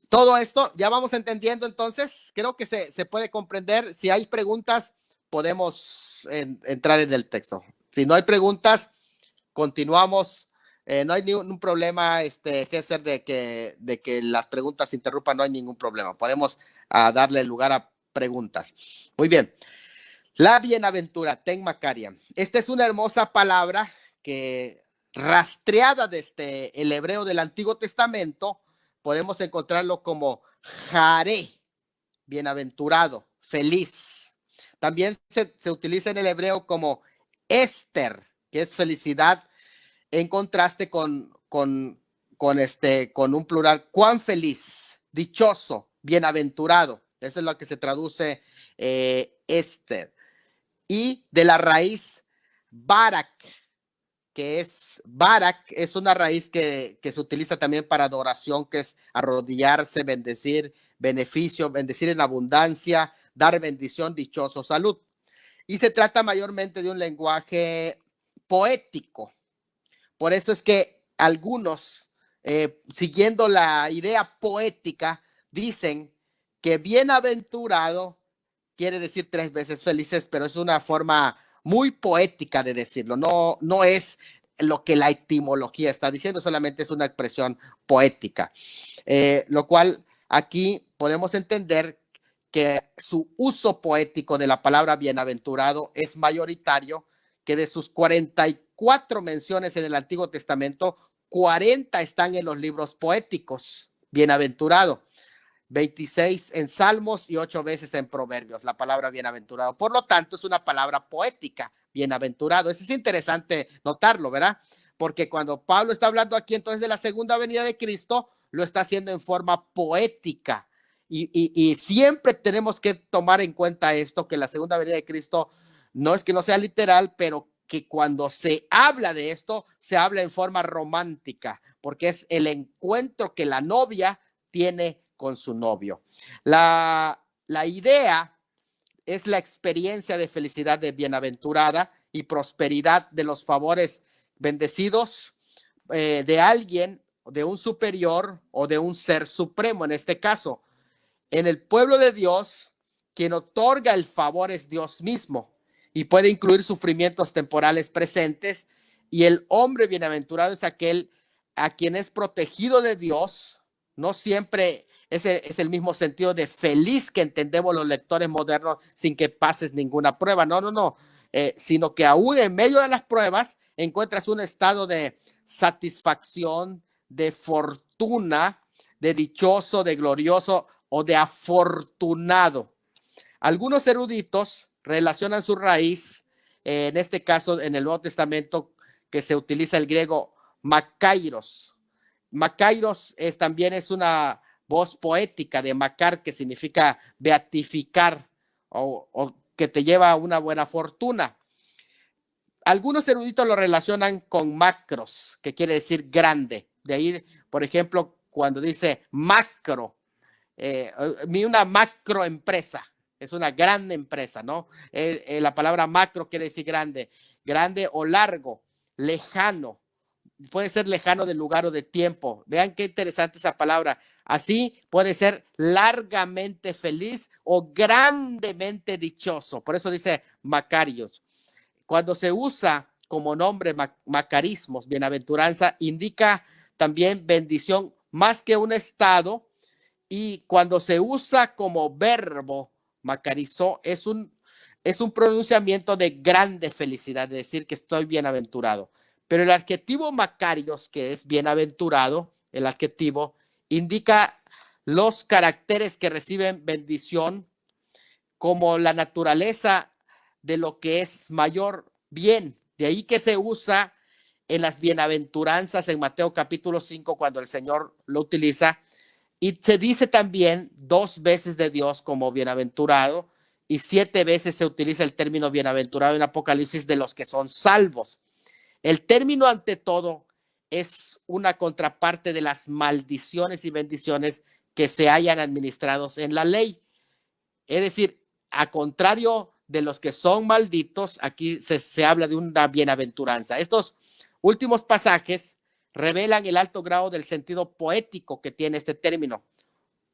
Todo esto ya vamos entendiendo, entonces creo que se puede comprender. Si hay preguntas, podemos entrar en el texto. Si no hay preguntas, continuamos. No hay ningún problema, Gesser, de que las preguntas se interrumpan, no hay ningún problema. Podemos darle lugar a preguntas. Muy bien. La bienaventura, ten Macaria. Esta es una hermosa palabra que, rastreada desde el hebreo del Antiguo Testamento, podemos encontrarlo como Jare, bienaventurado, feliz. También se utiliza en el hebreo como Esther, que es felicidad, en contraste con un plural, cuán feliz, dichoso, bienaventurado. Eso es lo que se traduce Esther. Y de la raíz Barak, Barak es una raíz que se utiliza también para adoración, que es arrodillarse, bendecir, beneficio, bendecir en abundancia, dar bendición, dichoso, salud. Y se trata mayormente de un lenguaje poético. Por eso es que algunos, siguiendo la idea poética, dicen que bienaventurado quiere decir 3 veces felices, pero es una forma muy poética de decirlo. No es lo que la etimología está diciendo, solamente es una expresión poética. Lo cual aquí podemos entender que su uso poético de la palabra bienaventurado es mayoritario, que de sus 44 menciones en el Antiguo Testamento, 40 están en los libros poéticos, bienaventurado. 26 en Salmos y 8 veces en Proverbios, la palabra bienaventurado. Por lo tanto, es una palabra poética, bienaventurado. Eso es interesante notarlo, ¿verdad? Porque cuando Pablo está hablando aquí entonces de la segunda venida de Cristo, lo está haciendo en forma poética. Y siempre tenemos que tomar en cuenta esto, que la segunda venida de Cristo no es que no sea literal, pero que cuando se habla de esto, se habla en forma romántica, porque es el encuentro que la novia tiene con su novio. La idea es la experiencia de felicidad de bienaventurada y prosperidad de los favores bendecidos de alguien, de un superior o de un ser supremo. En este caso, en el pueblo de Dios, quien otorga el favor es Dios mismo y puede incluir sufrimientos temporales presentes, y el hombre bienaventurado es aquel a quien es protegido de Dios. No siempre es el mismo sentido de feliz que entendemos los lectores modernos sin que pases ninguna prueba. No. Sino que aún en medio de las pruebas encuentras un estado de satisfacción, de fortuna, de dichoso, de glorioso o de afortunado. Algunos eruditos relacionan su raíz, en este caso en el Nuevo Testamento, que se utiliza el griego makairos. Makairos también es una voz poética de macar, que significa beatificar o que te lleva a una buena fortuna. Algunos eruditos lo relacionan con macros, que quiere decir grande. De ahí, por ejemplo, cuando dice macro, una macroempresa, es una gran empresa, ¿no? La palabra macro quiere decir grande, grande o largo, lejano. Puede ser lejano de lugar o de tiempo. Vean qué interesante esa palabra. Así puede ser largamente feliz o grandemente dichoso. Por eso dice Macarios. Cuando se usa como nombre macarismos, bienaventuranza, indica también bendición más que un estado. Y cuando se usa como verbo, macarizó, es un pronunciamiento de grande felicidad, de decir que estoy bienaventurado. Pero el adjetivo macarios, que es bienaventurado, el adjetivo, indica los caracteres que reciben bendición como la naturaleza de lo que es mayor bien. De ahí que se usa en las bienaventuranzas en Mateo capítulo 5, cuando el Señor lo utiliza. Y se dice también 2 veces de Dios como bienaventurado, y 7 veces se utiliza el término bienaventurado en Apocalipsis de los que son salvos. El término, ante todo, es una contraparte de las maldiciones y bendiciones que se hayan administrados en la ley. Es decir, a contrario de los que son malditos, aquí se habla de una bienaventuranza. Estos últimos pasajes revelan el alto grado del sentido poético que tiene este término.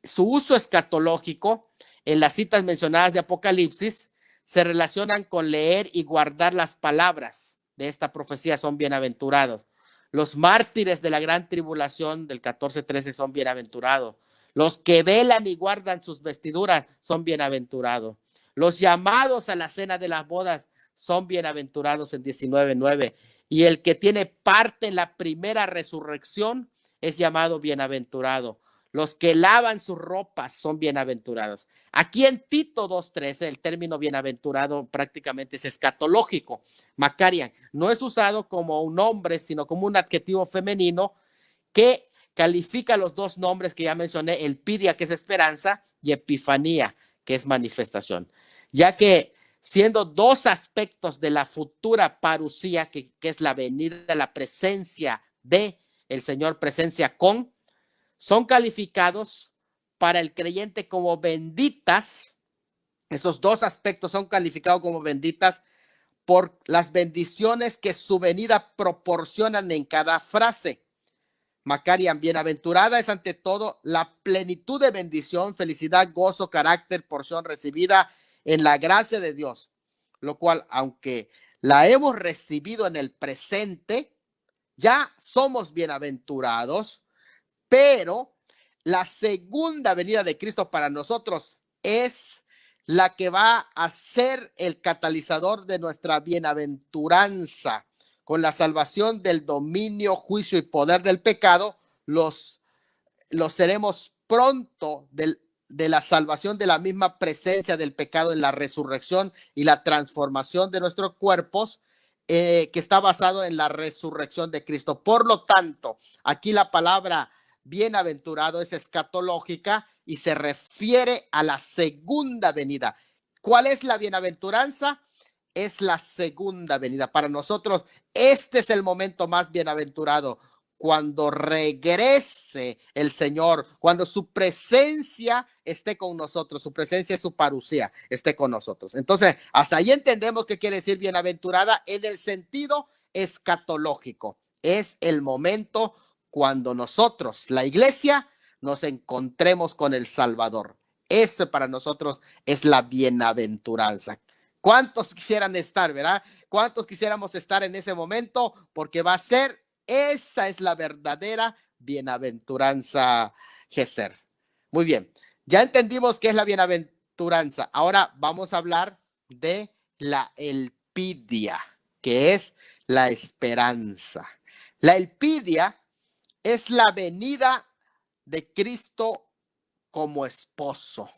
Su uso escatológico en las citas mencionadas de Apocalipsis se relacionan con leer y guardar las palabras de esta profecía, son bienaventurados. Los mártires de la gran tribulación del 14:13 son bienaventurados. Los que velan y guardan sus vestiduras son bienaventurados. Los llamados a la cena de las bodas son bienaventurados en 19:9. Y el que tiene parte en la primera resurrección es llamado bienaventurado. Los que lavan sus ropas son bienaventurados. Aquí en Tito 2:13 el término bienaventurado prácticamente es escatológico. Macarian, no es usado como un nombre, sino como un adjetivo femenino que califica los dos nombres que ya mencioné, Elpidia, que es esperanza, y Epifanía, que es manifestación. Ya que siendo dos aspectos de la futura parusía, que es la venida, la presencia de el Señor, presencia con, son calificados para el creyente como benditas. Esos dos aspectos son calificados como benditas por las bendiciones que su venida proporcionan en cada frase. Macarian, bienaventurada es ante todo la plenitud de bendición, felicidad, gozo, carácter, porción recibida en la gracia de Dios, lo cual, aunque la hemos recibido en el presente, ya somos bienaventurados, pero la segunda venida de Cristo para nosotros es la que va a ser el catalizador de nuestra bienaventuranza. Con la salvación del dominio, juicio y poder del pecado, los seremos pronto de la salvación de la misma presencia del pecado en la resurrección y la transformación de nuestros cuerpos, que está basado en la resurrección de Cristo. Por lo tanto, aquí la palabra bienaventurado es escatológica y se refiere a la segunda venida. ¿Cuál es la bienaventuranza? Es la segunda venida. Para nosotros, este es el momento más bienaventurado, cuando regrese el Señor, cuando su presencia esté con nosotros, su presencia y su parusía esté con nosotros. Entonces, hasta ahí entendemos qué quiere decir bienaventurada en el sentido escatológico. Es el momento cuando nosotros, la iglesia, nos encontremos con el Salvador. Eso para nosotros es la bienaventuranza. ¿Cuántos quisieran estar, verdad? ¿Cuántos quisiéramos estar en ese momento? Porque va a ser, esa es la verdadera bienaventuranza Geser. Muy bien, ya entendimos qué es la bienaventuranza. Ahora vamos a hablar de la elpidia, que es la esperanza. La elpidia es la venida de Cristo como esposo.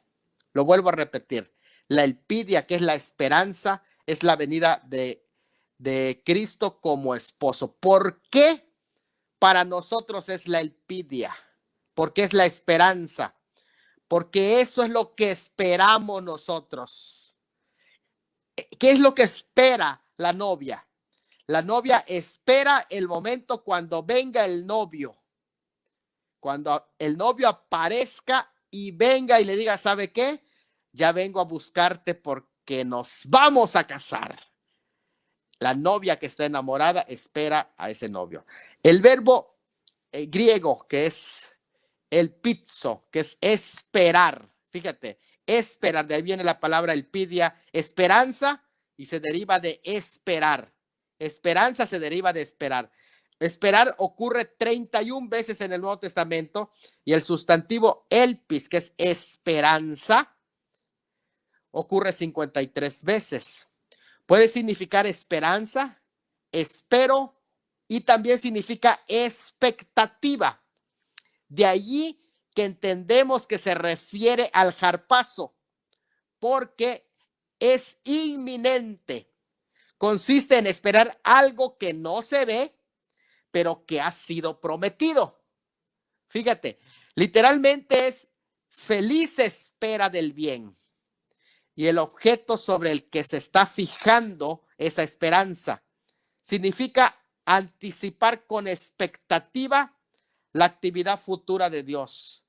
Lo vuelvo a repetir. La elpidia, que es la esperanza, es la venida de Cristo como esposo. ¿Por qué para nosotros es la elpidia? Porque es la esperanza. Porque eso es lo que esperamos nosotros. ¿Qué es lo que espera la novia? La novia espera el momento cuando venga el novio. Cuando el novio aparezca y venga y le diga, ¿sabe qué? Ya vengo a buscarte porque nos vamos a casar. La novia que está enamorada espera a ese novio. El verbo griego, que es el pizzo, que es esperar. Fíjate, esperar, de ahí viene la palabra elpidia, esperanza, y se deriva de esperar. Esperanza se deriva de esperar. Esperar ocurre 31 veces en el Nuevo Testamento, y el sustantivo elpis, que es esperanza, ocurre 53 veces. Puede significar esperanza, espero, y también significa expectativa. De allí que entendemos que se refiere al harpazo, porque es inminente. Consiste en esperar algo que no se ve, pero que ha sido prometido. Fíjate, literalmente es feliz espera del bien. Y el objeto sobre el que se está fijando esa esperanza significa anticipar con expectativa la actividad futura de Dios,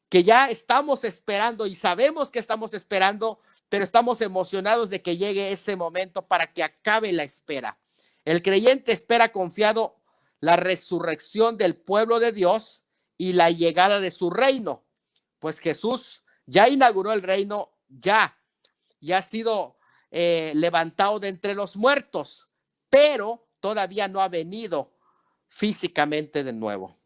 que ya estamos esperando y sabemos que estamos esperando, pero estamos emocionados de que llegue ese momento para que acabe la espera. El creyente espera confiado la resurrección del pueblo de Dios y la llegada de su reino, pues Jesús ya inauguró el reino, ya ha sido levantado de entre los muertos, pero todavía no ha venido físicamente de nuevo.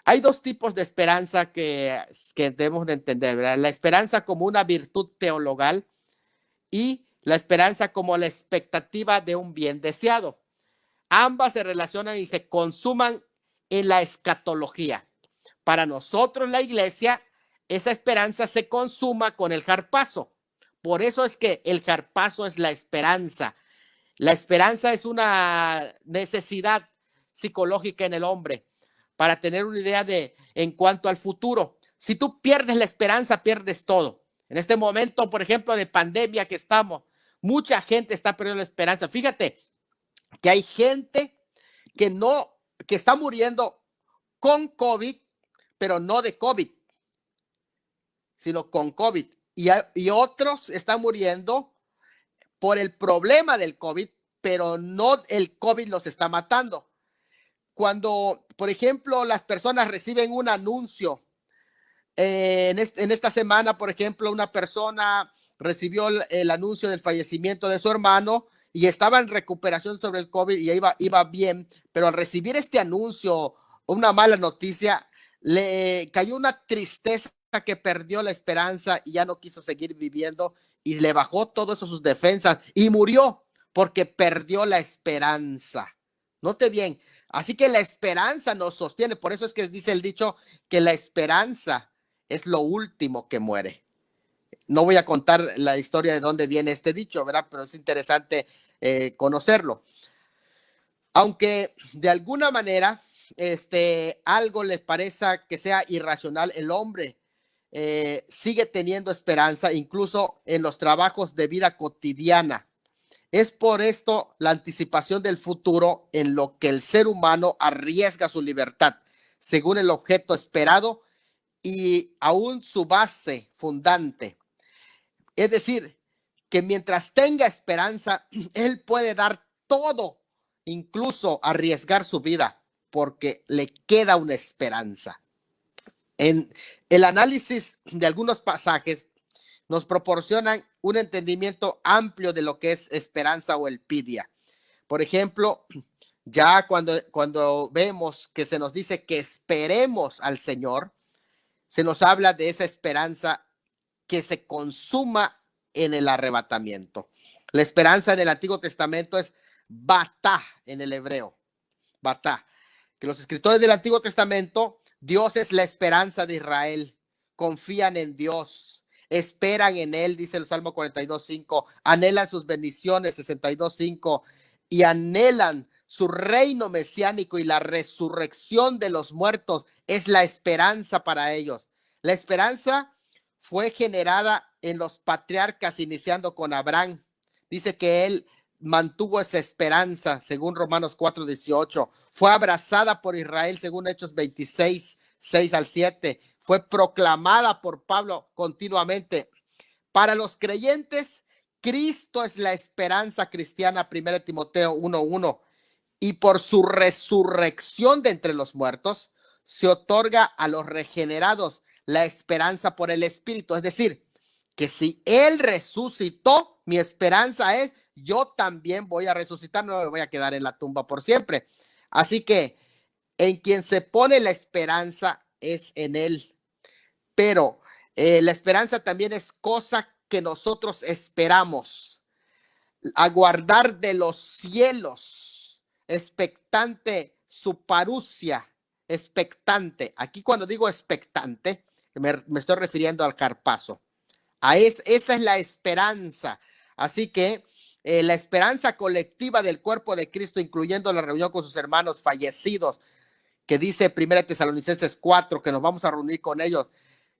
Hay dos tipos de esperanza que debemos de entender, ¿verdad? La esperanza como una virtud teologal, y la esperanza como la expectativa de un bien deseado. Ambas se relacionan y se consuman en la escatología. Para nosotros, la iglesia, esa esperanza se consuma con el harpazo. Por eso es que el harpazo es la esperanza. La esperanza es una necesidad psicológica en el hombre para tener una idea de en cuanto al futuro. Si tú pierdes la esperanza, pierdes todo. En este momento, por ejemplo, de pandemia que estamos, mucha gente está perdiendo la esperanza. Fíjate que hay gente que está muriendo con COVID, pero no de COVID, sino con COVID. Y otros están muriendo por el problema del COVID, pero no el COVID los está matando. Cuando, por ejemplo, las personas reciben un anuncio, en esta semana, por ejemplo, una persona recibió el anuncio del fallecimiento de su hermano y estaba en recuperación sobre el COVID y iba bien, pero al recibir este anuncio, una mala noticia, le cayó una tristeza que perdió la esperanza y ya no quiso seguir viviendo y le bajó todo eso sus defensas y murió porque perdió la esperanza. Note bien, así que la esperanza nos sostiene, por eso es que dice el dicho que la esperanza es lo último que muere. No voy a contar la historia de dónde viene este dicho, ¿verdad? Pero es interesante conocerlo. Aunque de alguna manera algo les parezca que sea irracional, el hombre sigue teniendo esperanza, incluso en los trabajos de vida cotidiana. Es por esto la anticipación del futuro en lo que el ser humano arriesga su libertad, según el objeto esperado y aún su base fundante. Es decir, que mientras tenga esperanza, él puede dar todo, incluso arriesgar su vida, porque le queda una esperanza. En el análisis de algunos pasajes nos proporcionan un entendimiento amplio de lo que es esperanza o elpidia. Por ejemplo, ya cuando vemos que se nos dice que esperemos al Señor, se nos habla de esa esperanza que se consuma en el arrebatamiento. La esperanza en el Antiguo Testamento es batá en el hebreo, batá. Que los escritores del Antiguo Testamento, Dios es la esperanza de Israel, confían en Dios, esperan en Él, dice el Salmo 42:5, anhelan sus bendiciones, 62:5, y anhelan su reino mesiánico y la resurrección de los muertos es la esperanza para ellos. La esperanza fue generada en los patriarcas, iniciando con Abraham. Dice que él mantuvo esa esperanza, según Romanos 4:18. Fue abrazada por Israel, según Hechos 26:6-7. Fue proclamada por Pablo continuamente. Para los creyentes, Cristo es la esperanza cristiana, 1 Timoteo 1:1. Y por su resurrección de entre los muertos, se otorga a los regenerados la esperanza por el Espíritu. Es decir, que si Él resucitó, mi esperanza es, yo también voy a resucitar, no me voy a quedar en la tumba por siempre. Así que en quien se pone la esperanza es en Él. Pero la esperanza también es cosa que nosotros esperamos. Aguardar de los cielos, expectante su parucia, expectante. Aquí cuando digo expectante, me estoy refiriendo al harpazo. Esa es la esperanza. Así que la esperanza colectiva del cuerpo de Cristo, incluyendo la reunión con sus hermanos fallecidos, que dice 1 Tesalonicenses 4, que nos vamos a reunir con ellos,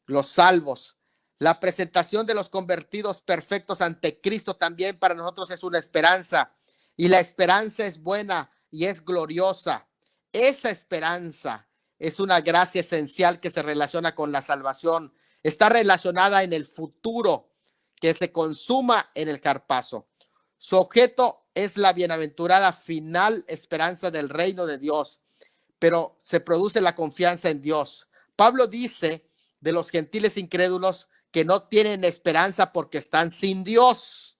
los salvos. La presentación de los convertidos perfectos ante Cristo también para nosotros es una esperanza. Y la esperanza es buena y es gloriosa. Esa esperanza es una gracia esencial que se relaciona con la salvación. Está relacionada en el futuro que se consuma en el harpazo. Su objeto es la bienaventurada final esperanza del reino de Dios, pero se produce la confianza en Dios. Pablo dice de los gentiles incrédulos que no tienen esperanza porque están sin Dios,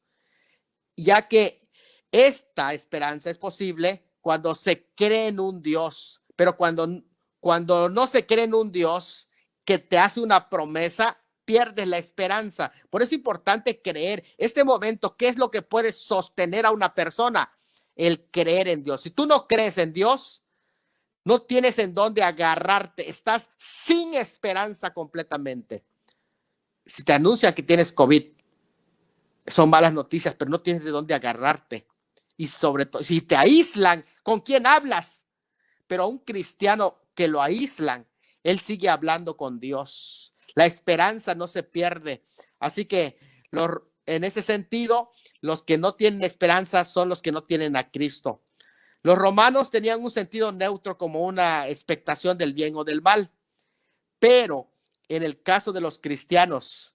ya que esta esperanza es posible cuando se cree en un Dios, pero cuando no se cree en un Dios que te hace una promesa, pierdes la esperanza. Por eso es importante creer. Este momento, ¿qué es lo que puede sostener a una persona? El creer en Dios. Si tú no crees en Dios, no tienes en dónde agarrarte. Estás sin esperanza completamente. Si te anuncian que tienes COVID, son malas noticias, pero no tienes de dónde agarrarte. Y sobre todo, si te aíslan, ¿con quién hablas? Pero a un cristiano que lo aíslan, él sigue hablando con Dios. La esperanza no se pierde. Así que en ese sentido, los que no tienen esperanza son los que no tienen a Cristo. Los romanos tenían un sentido neutro como una expectación del bien o del mal. Pero en el caso de los cristianos,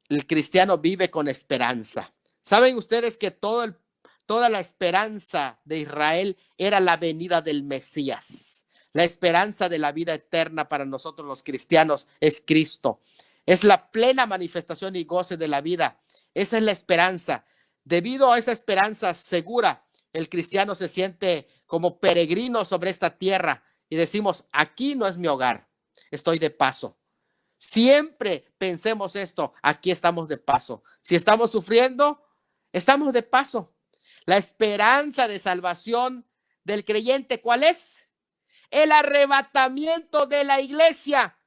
el cristiano vive con esperanza. ¿Saben ustedes que toda la esperanza de Israel era la venida del Mesías? La esperanza de la vida eterna para nosotros los cristianos es Cristo. Es la plena manifestación y goce de la vida. Esa es la esperanza. Debido a esa esperanza segura, el cristiano se siente como peregrino sobre esta tierra y decimos, aquí no es mi hogar, estoy de paso. Siempre pensemos esto, aquí estamos de paso. Si estamos sufriendo, estamos de paso. La esperanza de salvación del creyente, ¿cuál es? El arrebatamiento de la iglesia.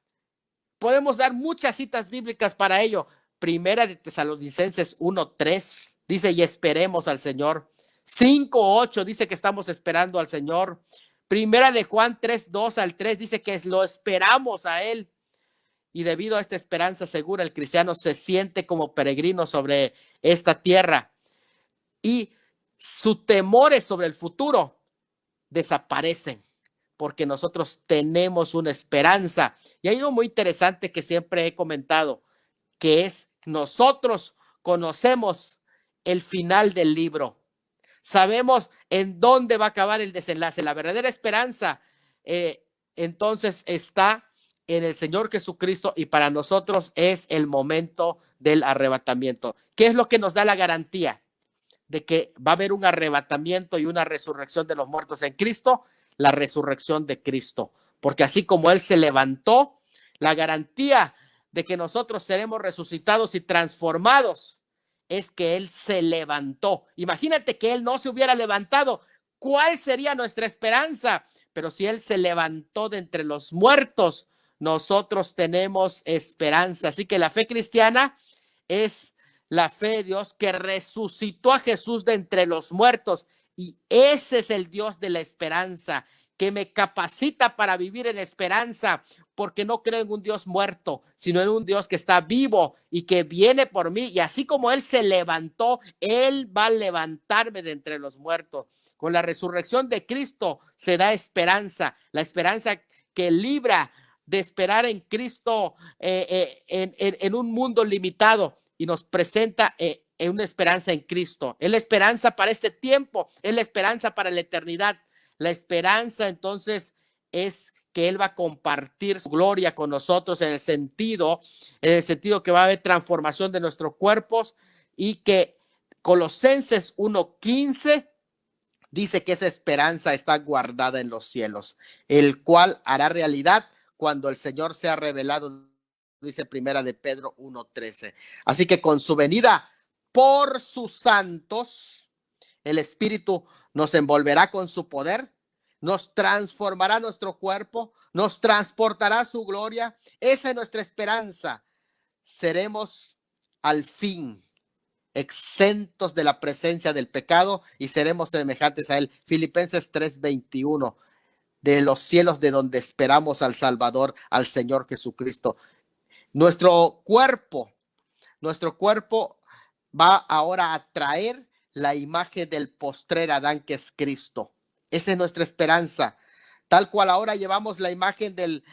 Podemos dar muchas citas bíblicas para ello. Primera de Tesalonicenses 1:3 dice, y esperemos al Señor. 5:8 dice que estamos esperando al Señor. Primera de Juan 3:2-3 dice que lo esperamos a Él. Y debido a esta esperanza segura, el cristiano se siente como peregrino sobre esta tierra. Y sus temores sobre el futuro desaparecen, porque nosotros tenemos una esperanza. Y hay algo muy interesante que siempre he comentado, que es nosotros conocemos el final del libro. Sabemos en dónde va a acabar el desenlace. La verdadera esperanza entonces está en el Señor Jesucristo y para nosotros es el momento del arrebatamiento. ¿Qué es lo que nos da la garantía de que va a haber un arrebatamiento y una resurrección de los muertos en Cristo? La resurrección de Cristo, porque así como Él se levantó, la garantía de que nosotros seremos resucitados y transformados es que Él se levantó. Imagínate que Él no se hubiera levantado, ¿cuál sería nuestra esperanza? Pero si Él se levantó de entre los muertos, nosotros tenemos esperanza. Así que la fe cristiana es la fe de Dios que resucitó a Jesús de entre los muertos. Y ese es el Dios de la esperanza, que me capacita para vivir en esperanza, porque no creo en un Dios muerto, sino en un Dios que está vivo y que viene por mí. Y así como Él se levantó, Él va a levantarme de entre los muertos. Con la resurrección de Cristo se da esperanza, la esperanza que libra de esperar en Cristo en un mundo limitado y nos presenta en una esperanza en Cristo. Es la esperanza para este tiempo, es la esperanza para la eternidad. La esperanza entonces es que Él va a compartir su gloria con nosotros en el sentido que va a haber transformación de nuestros cuerpos y que Colosenses 1:15 dice que esa esperanza está guardada en los cielos, el cual hará realidad cuando el Señor sea revelado, dice primera de Pedro 1:13. Así que con su venida por sus santos, el Espíritu nos envolverá con su poder, nos transformará nuestro cuerpo, nos transportará a su gloria. Esa es nuestra esperanza. Seremos al fin exentos de la presencia del pecado y seremos semejantes a Él. Filipenses 3:21. De los cielos de donde esperamos al Salvador, al Señor Jesucristo. Nuestro cuerpo va ahora a traer la imagen del postrer Adán, que es Cristo. Esa es nuestra esperanza. Tal cual ahora llevamos la imagen del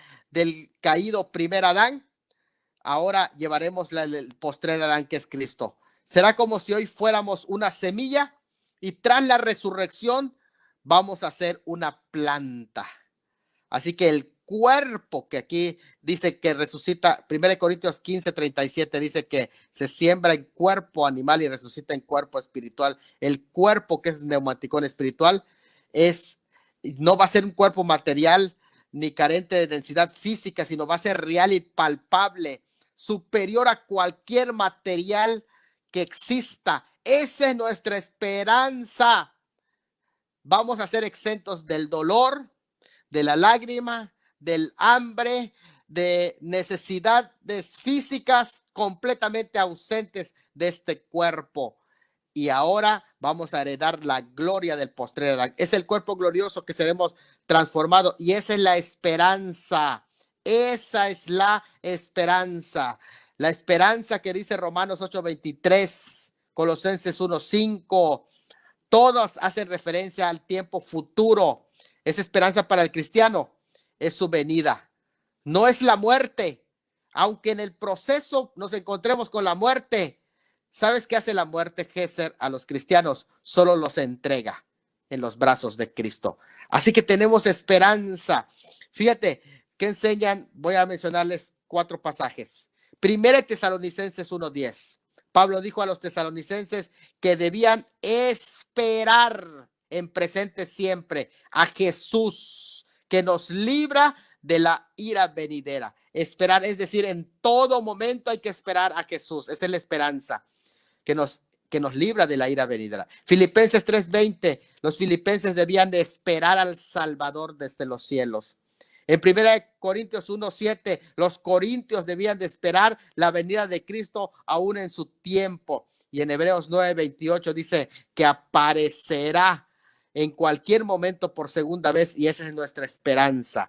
caído primer Adán, ahora llevaremos el postrer Adán, que es Cristo. Será como si hoy fuéramos una semilla y tras la resurrección vamos a ser una planta. Así que el cuerpo que aquí dice que resucita, 1 Corintios 15:37 dice que se siembra en cuerpo animal y resucita en cuerpo espiritual. El cuerpo que es neumático espiritual no va a ser un cuerpo material ni carente de densidad física, sino va a ser real y palpable. superior a cualquier material que exista. Esa es nuestra esperanza. Vamos a ser exentos del dolor, de la lágrima, del hambre, de necesidades físicas completamente ausentes de este cuerpo. Y ahora vamos a heredar la gloria del postrer Adán. Es el cuerpo glorioso que seremos transformados, y esa es la esperanza. Esa es la esperanza. La esperanza que dice Romanos 8:23, Colosenses 1:5. Todos hacen referencia al tiempo futuro. Esa esperanza para el cristiano es su venida. No es la muerte. Aunque en el proceso nos encontremos con la muerte, ¿sabes qué hace la muerte, Géser, a los cristianos? Solo los entrega en los brazos de Cristo. Así que tenemos esperanza. Fíjate que enseñan, voy a mencionarles 4 pasajes. Primera Tesalonicenses 1:10. Pablo dijo a los tesalonicenses que debían esperar en presente siempre a Jesús, que nos libra de la ira venidera. Esperar, es decir, en todo momento hay que esperar a Jesús. Esa es la esperanza que nos libra de la ira venidera. Filipenses 3:20, los filipenses debían de esperar al Salvador desde los cielos. En 1 Corintios 1:7, los corintios debían de esperar la venida de Cristo aún en su tiempo. Y en Hebreos 9:28 dice que aparecerá en cualquier momento por segunda vez, y esa es nuestra esperanza.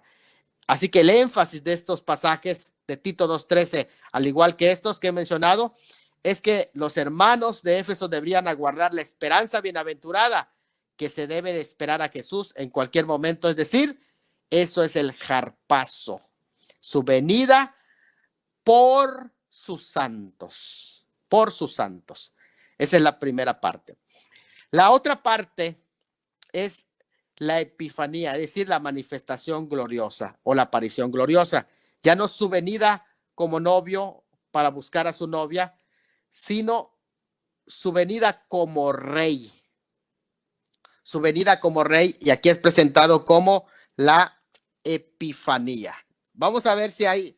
Así que el énfasis de estos pasajes de Tito 2:13, al igual que estos que he mencionado, es que los hermanos de Éfeso deberían aguardar la esperanza bienaventurada que se debe de esperar a Jesús en cualquier momento, es decir, eso es el harpazo, su venida por sus santos, por sus santos. Esa es la primera parte. La otra parte es la epifanía, es decir, la manifestación gloriosa o la aparición gloriosa. Ya no su venida como novio para buscar a su novia, sino su venida como rey. Su venida como rey, y aquí es presentado como la epifanía. Vamos a ver si hay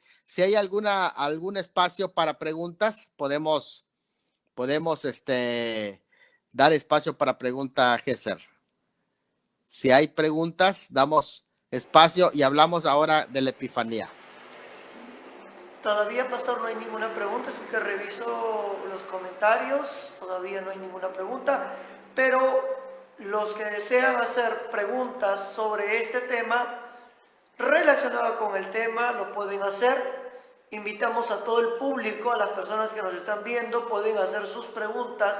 algún espacio para preguntas. Podemos dar espacio para pregunta, Géser. Si hay preguntas, damos espacio y hablamos ahora de la epifanía. Todavía, pastor, no hay ninguna pregunta. Estoy que reviso los comentarios. Todavía no hay ninguna pregunta. Pero los que desean hacer preguntas sobre este tema, relacionado con el tema, lo pueden hacer. Invitamos a todo el público, a las personas que nos están viendo, pueden hacer sus preguntas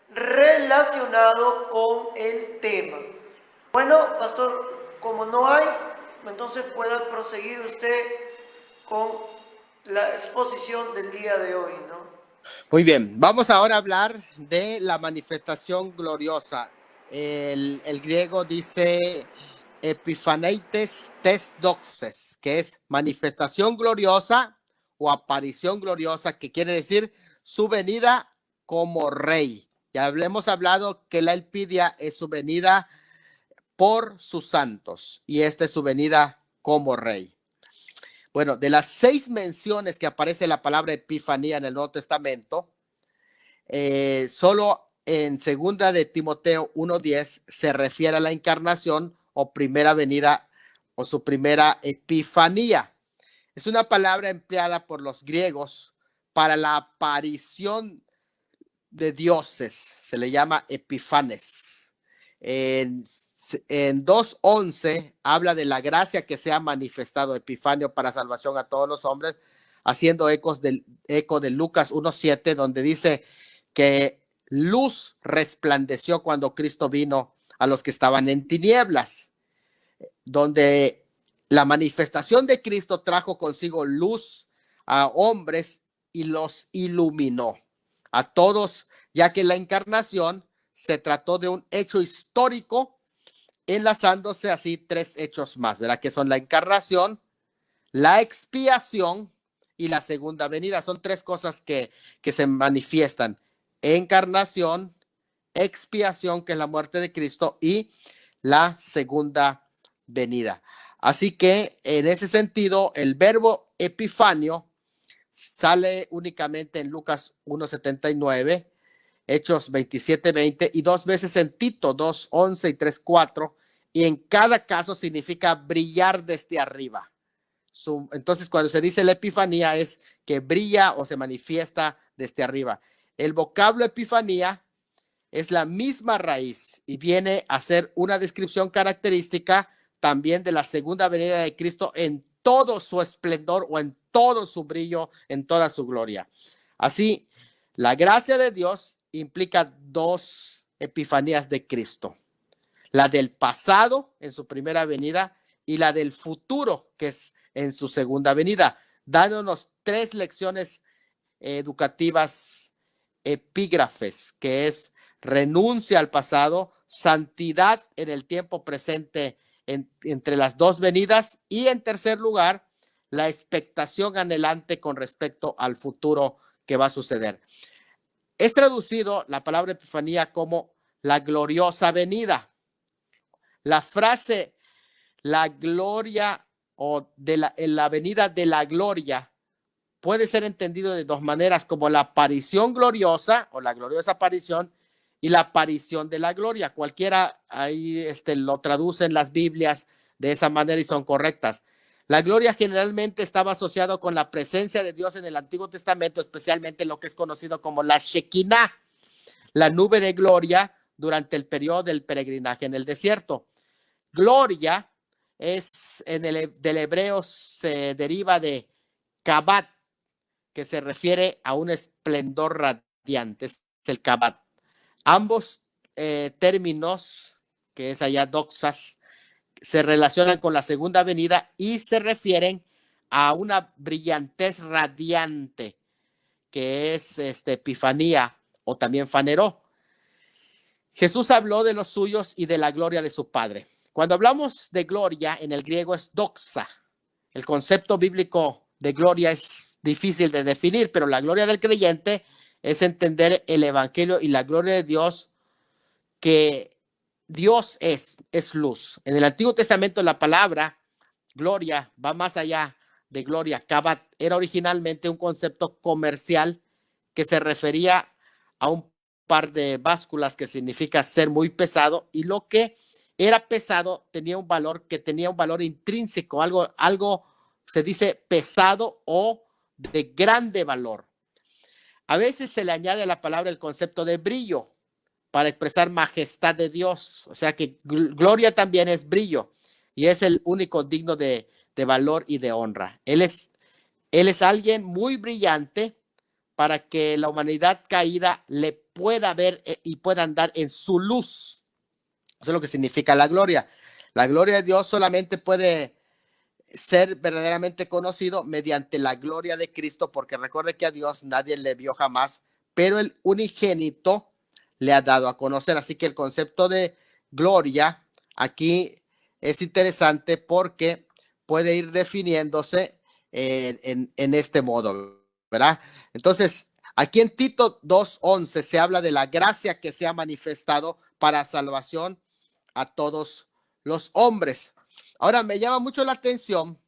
relacionado con el tema. Bueno, pastor, como no hay, entonces pueda proseguir usted con la exposición del día de hoy, ¿no? Muy bien, vamos ahora a hablar de la manifestación gloriosa. El griego dice epifaneites tes doxes, que es manifestación gloriosa o aparición gloriosa, que quiere decir su venida como rey. Ya hemos hablado que la elpidia es su venida por sus santos, y esta es su venida como rey. Bueno, de las 6 menciones que aparece la palabra epifanía en el Nuevo Testamento, solo en 2 de Timoteo 1:10 se refiere a la encarnación o primera venida o su primera epifanía. Es una palabra empleada por los griegos para la aparición de dioses. Se le llama epifanes. En 2:11 habla de la gracia que se ha manifestado epifanio para salvación a todos los hombres, haciendo eco de Lucas 1:7, donde dice que luz resplandeció cuando Cristo vino a los que estaban en tinieblas, donde la manifestación de Cristo trajo consigo luz a hombres y los iluminó a todos, ya que la encarnación se trató de un hecho histórico, enlazándose así 3 hechos más, ¿verdad? Que son la encarnación, la expiación y la segunda venida. Son 3 cosas que se manifiestan: encarnación, expiación, que es la muerte de Cristo, y la segunda venida. Así que en ese sentido, el verbo epifanio sale únicamente en Lucas 1:79, Hechos 27:20 y 2 veces en Tito 2:11 y 3:4, y en cada caso significa brillar desde arriba. Entonces, cuando se dice la epifanía es que brilla o se manifiesta desde arriba. El vocablo epifanía es la misma raíz y viene a ser una descripción característica también de la segunda venida de Cristo en todo su esplendor o en todo su brillo, en toda su gloria. Así, la gracia de Dios implica dos epifanías de Cristo: la del pasado en su primera venida y la del futuro, que es en su segunda venida, dándonos 3 lecciones educativas epígrafes, que es renuncia al pasado, santidad en el tiempo presente entre las dos venidas, y en tercer lugar, la expectación anhelante con respecto al futuro que va a suceder. Es traducido la palabra epifanía como la gloriosa venida. La frase la gloria o en la venida de la gloria puede ser entendido de dos maneras, como la aparición gloriosa o la gloriosa aparición y la aparición de la gloria. Cualquiera ahí lo traducen las Biblias de esa manera y son correctas. La gloria generalmente estaba asociado con la presencia de Dios en el Antiguo Testamento, especialmente lo que es conocido como la Shekinah, la nube de gloria durante el periodo del peregrinaje en el desierto. Gloria es del hebreo, se deriva de kabat, que se refiere a un esplendor radiante, es el kabat. Ambos términos, que es allá doxas, se relacionan con la segunda venida y se refieren a una brillantez radiante, que es epifanía o también faneró. Jesús habló de los suyos y de la gloria de su Padre. Cuando hablamos de gloria, en el griego es doxa. El concepto bíblico de gloria es difícil de definir, pero la gloria del creyente es entender el evangelio y la gloria de Dios, que Dios es luz. En el Antiguo Testamento la palabra gloria va más allá de gloria. Kabat era originalmente un concepto comercial que se refería a un par de básculas, que significa ser muy pesado, y lo que era pesado tenía un valor intrínseco, algo se dice pesado o de grande valor. A veces se le añade a la palabra el concepto de brillo para expresar majestad de Dios, o sea que gloria también es brillo y es el único digno de valor y de honra. Él es alguien muy brillante para que la humanidad caída le pueda ver y pueda andar en su luz. Eso es lo que significa la gloria. La gloria de Dios solamente puede ser verdaderamente conocido mediante la gloria de Cristo, porque recuerde que a Dios nadie le vio jamás, pero el unigénito le ha dado a conocer. Así que el concepto de gloria aquí es interesante porque puede ir definiéndose en este modo, ¿verdad? Entonces, aquí en Tito 2:11 se habla de la gracia que se ha manifestado para salvación a todos los hombres. Ahora, me llama mucho la atención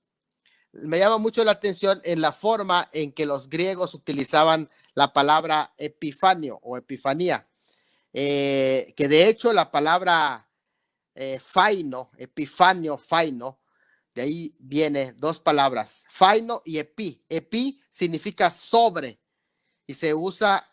en la forma en que los griegos utilizaban la palabra epifanio o epifanía, que de hecho la palabra epifanio, faino, de ahí viene dos palabras, faino y epi. Epi significa sobre y se usa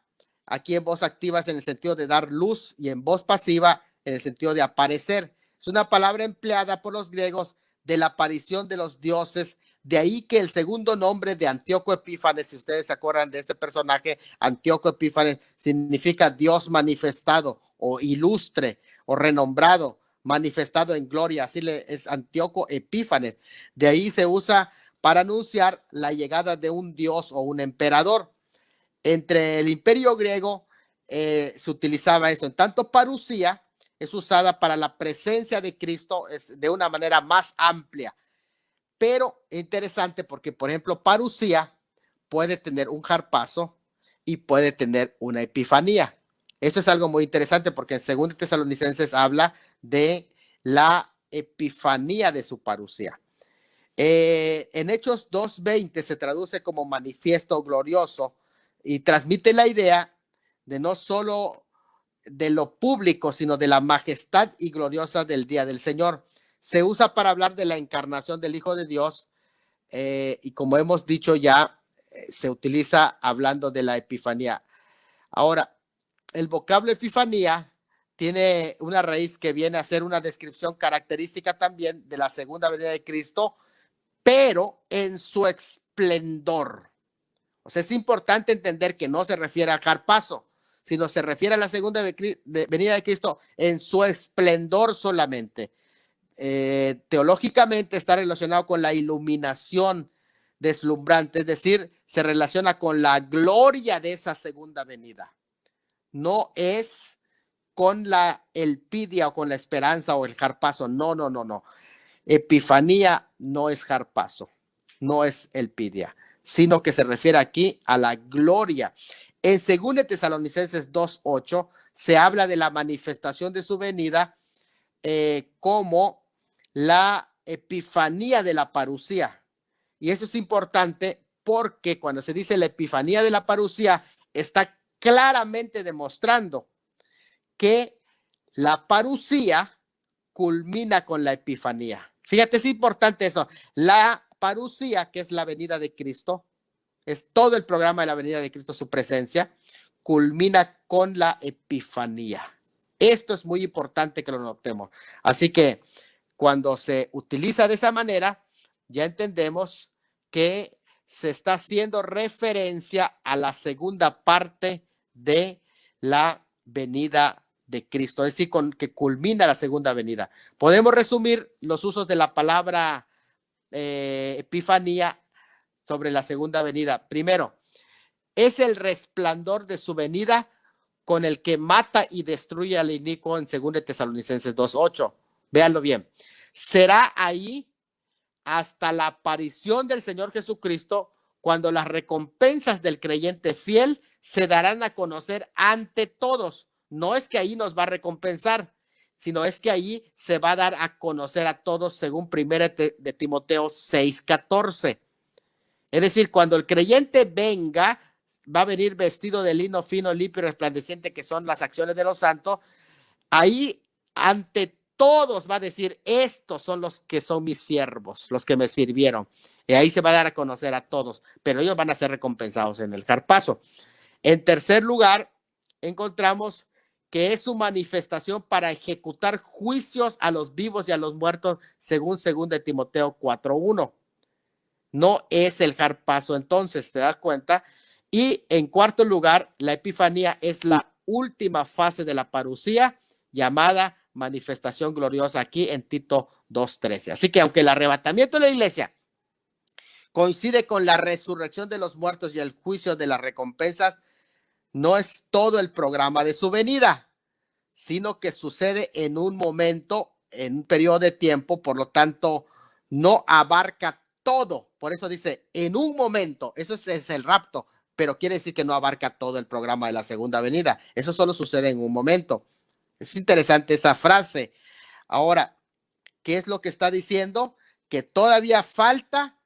aquí en voz activa en el sentido de dar luz y en voz pasiva en el sentido de aparecer. Es una palabra empleada por los griegos de la aparición de los dioses. De ahí que el segundo nombre de Antíoco Epífanes, si ustedes se acuerdan de este personaje, Antíoco Epífanes, significa Dios manifestado o ilustre o renombrado, manifestado en gloria. Así es Antíoco Epífanes. De ahí se usa para anunciar la llegada de un dios o un emperador. Entre el imperio griego se utilizaba eso. En tanto, parusía es usada para la presencia de Cristo de una manera más amplia. Pero interesante porque, por ejemplo, parusía puede tener un harpazo y puede tener una epifanía. Esto es algo muy interesante porque en 2 Tesalonicenses habla de la epifanía de su parusía. En Hechos 2:20 se traduce como manifiesto glorioso y transmite la idea de no solo de lo público, sino de la majestad y gloriosa del día del Señor. Se usa para hablar de la encarnación del Hijo de Dios y como hemos dicho ya, se utiliza hablando de la Epifanía. Ahora, el vocablo Epifanía tiene una raíz que viene a ser una descripción característica también de la segunda venida de Cristo, pero en su esplendor. O sea, es importante entender que no se refiere al harpazo, sino se refiere a la segunda venida de Cristo en su esplendor solamente. Teológicamente está relacionado con la iluminación deslumbrante, es decir, se relaciona con la gloria de esa segunda venida. No es con la elpidia o con la esperanza o el harpazo. No. Epifanía no es harpazo, no es elpidia, sino que se refiere aquí a la gloria. En 2 Tesalonicenses 2:8 se habla de la manifestación de su venida como la epifanía de la parusía. Y eso es importante porque cuando se dice la epifanía de la parusía, está claramente demostrando que la parusía culmina con la epifanía. Fíjate, es importante eso. La parusía, que es la venida de Cristo, es todo el programa de la venida de Cristo, su presencia, culmina con la epifanía. Esto es muy importante que lo notemos. Así que cuando se utiliza de esa manera, ya entendemos que se está haciendo referencia a la segunda parte de la venida de Cristo, es decir, con que culmina la segunda venida. Podemos resumir los usos de la palabra epifanía sobre la segunda venida. Primero, es el resplandor de su venida con el que mata y destruye al inicuo en 2 Tesalonicenses 2:8. Véanlo bien. Será ahí hasta la aparición del Señor Jesucristo cuando las recompensas del creyente fiel se darán a conocer ante todos. No es que ahí nos va a recompensar, sino es que ahí se va a dar a conocer a todos según 1 de Timoteo 6:14. Es decir, cuando el creyente venga, va a venir vestido de lino fino, limpio y resplandeciente, que son las acciones de los santos. Ahí ante todos va a decir, estos son los que son mis siervos, los que me sirvieron. Y ahí se va a dar a conocer a todos, pero ellos van a ser recompensados en el harpazo. En tercer lugar, encontramos que es su manifestación para ejecutar juicios a los vivos y a los muertos, según 2 de Timoteo 4:1. No es el harpazo, entonces, ¿te das cuenta? Y en cuarto lugar, la epifanía es la última fase de la parusía, llamada manifestación gloriosa, aquí en Tito 2:13. Así que aunque el arrebatamiento de la iglesia coincide con la resurrección de los muertos y el juicio de las recompensas, no es todo el programa de su venida, sino que sucede en un momento, en un periodo de tiempo, por lo tanto, no abarca todo. Por eso dice, en un momento, eso es el rapto, pero quiere decir que no abarca todo el programa de la segunda venida. Eso solo sucede en un momento. Es interesante esa frase. Ahora, ¿qué es lo que está diciendo? Que todavía falta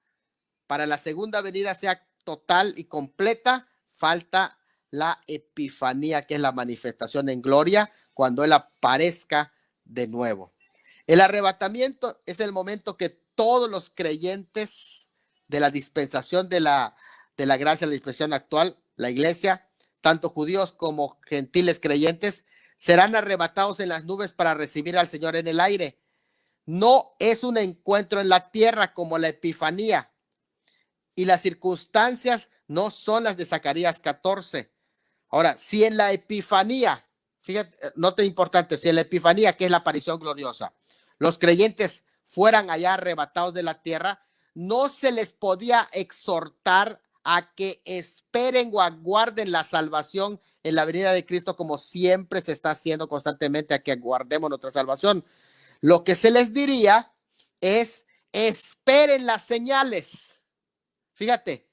para la segunda venida sea total y completa, falta la epifanía, que es la manifestación en gloria, cuando Él aparezca de nuevo. El arrebatamiento es el momento que todos los creyentes de la dispensación de la gracia, la dispensación actual, la iglesia, tanto judíos como gentiles creyentes, serán arrebatados en las nubes para recibir al Señor en el aire. No es un encuentro en la tierra como la epifanía. Y las circunstancias no son las de Zacarías 14. Ahora, si en la epifanía, fíjate, nota importante, si en la epifanía, que es la aparición gloriosa, los creyentes fueran allá arrebatados de la tierra, no se les podía exhortar a que esperen o aguarden la salvación en la venida de Cristo, como siempre se está haciendo constantemente, a que aguardemos nuestra salvación. Lo que se les diría es, esperen las señales. Fíjate,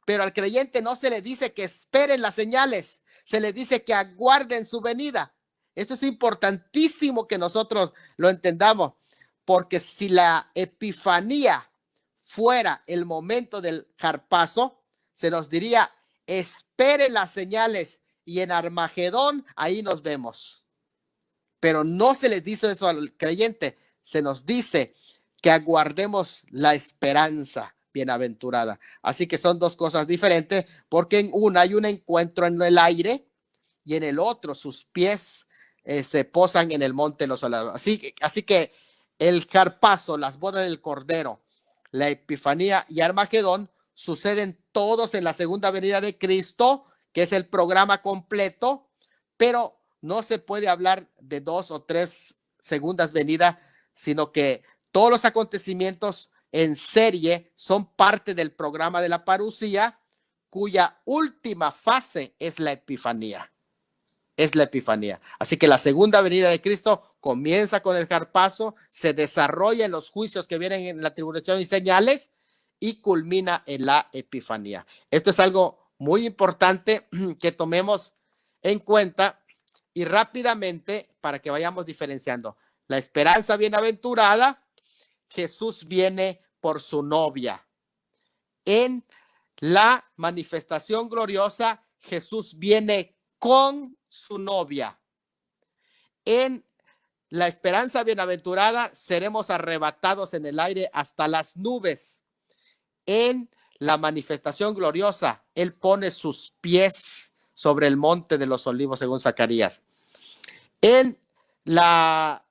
pero al creyente no se le dice que esperen las señales, se le dice que aguarden su venida. Esto es importantísimo que nosotros lo entendamos, porque si la epifanía fuera el momento del harpazo, se nos diría, espere las señales y en Armagedón ahí nos vemos. Pero no se les dice eso al creyente, se nos dice que aguardemos la esperanza bienaventurada. Así que son dos cosas diferentes, porque en una hay un encuentro en el aire y en el otro sus pies se posan en el monte de los olivos. Así que el harpazo, las bodas del Cordero, la Epifanía y Armagedón suceden todos en la segunda venida de Cristo, que es el programa completo, pero no se puede hablar de 2 o 3 segundas venidas, sino que todos los acontecimientos en serie son parte del programa de la parusía, cuya última fase es la Epifanía. Es la Epifanía. Así que la segunda venida de Cristo comienza con el harpazo, se desarrolla en los juicios que vienen en la tribulación y señales y culmina en la Epifanía. Esto es algo muy importante que tomemos en cuenta y rápidamente para que vayamos diferenciando. La esperanza bienaventurada, Jesús viene por su novia. En la manifestación gloriosa, Jesús viene con su novia. En la esperanza bienaventurada, seremos arrebatados en el aire hasta las nubes. En la manifestación gloriosa, Él pone sus pies sobre el monte de los olivos, según Zacarías. En la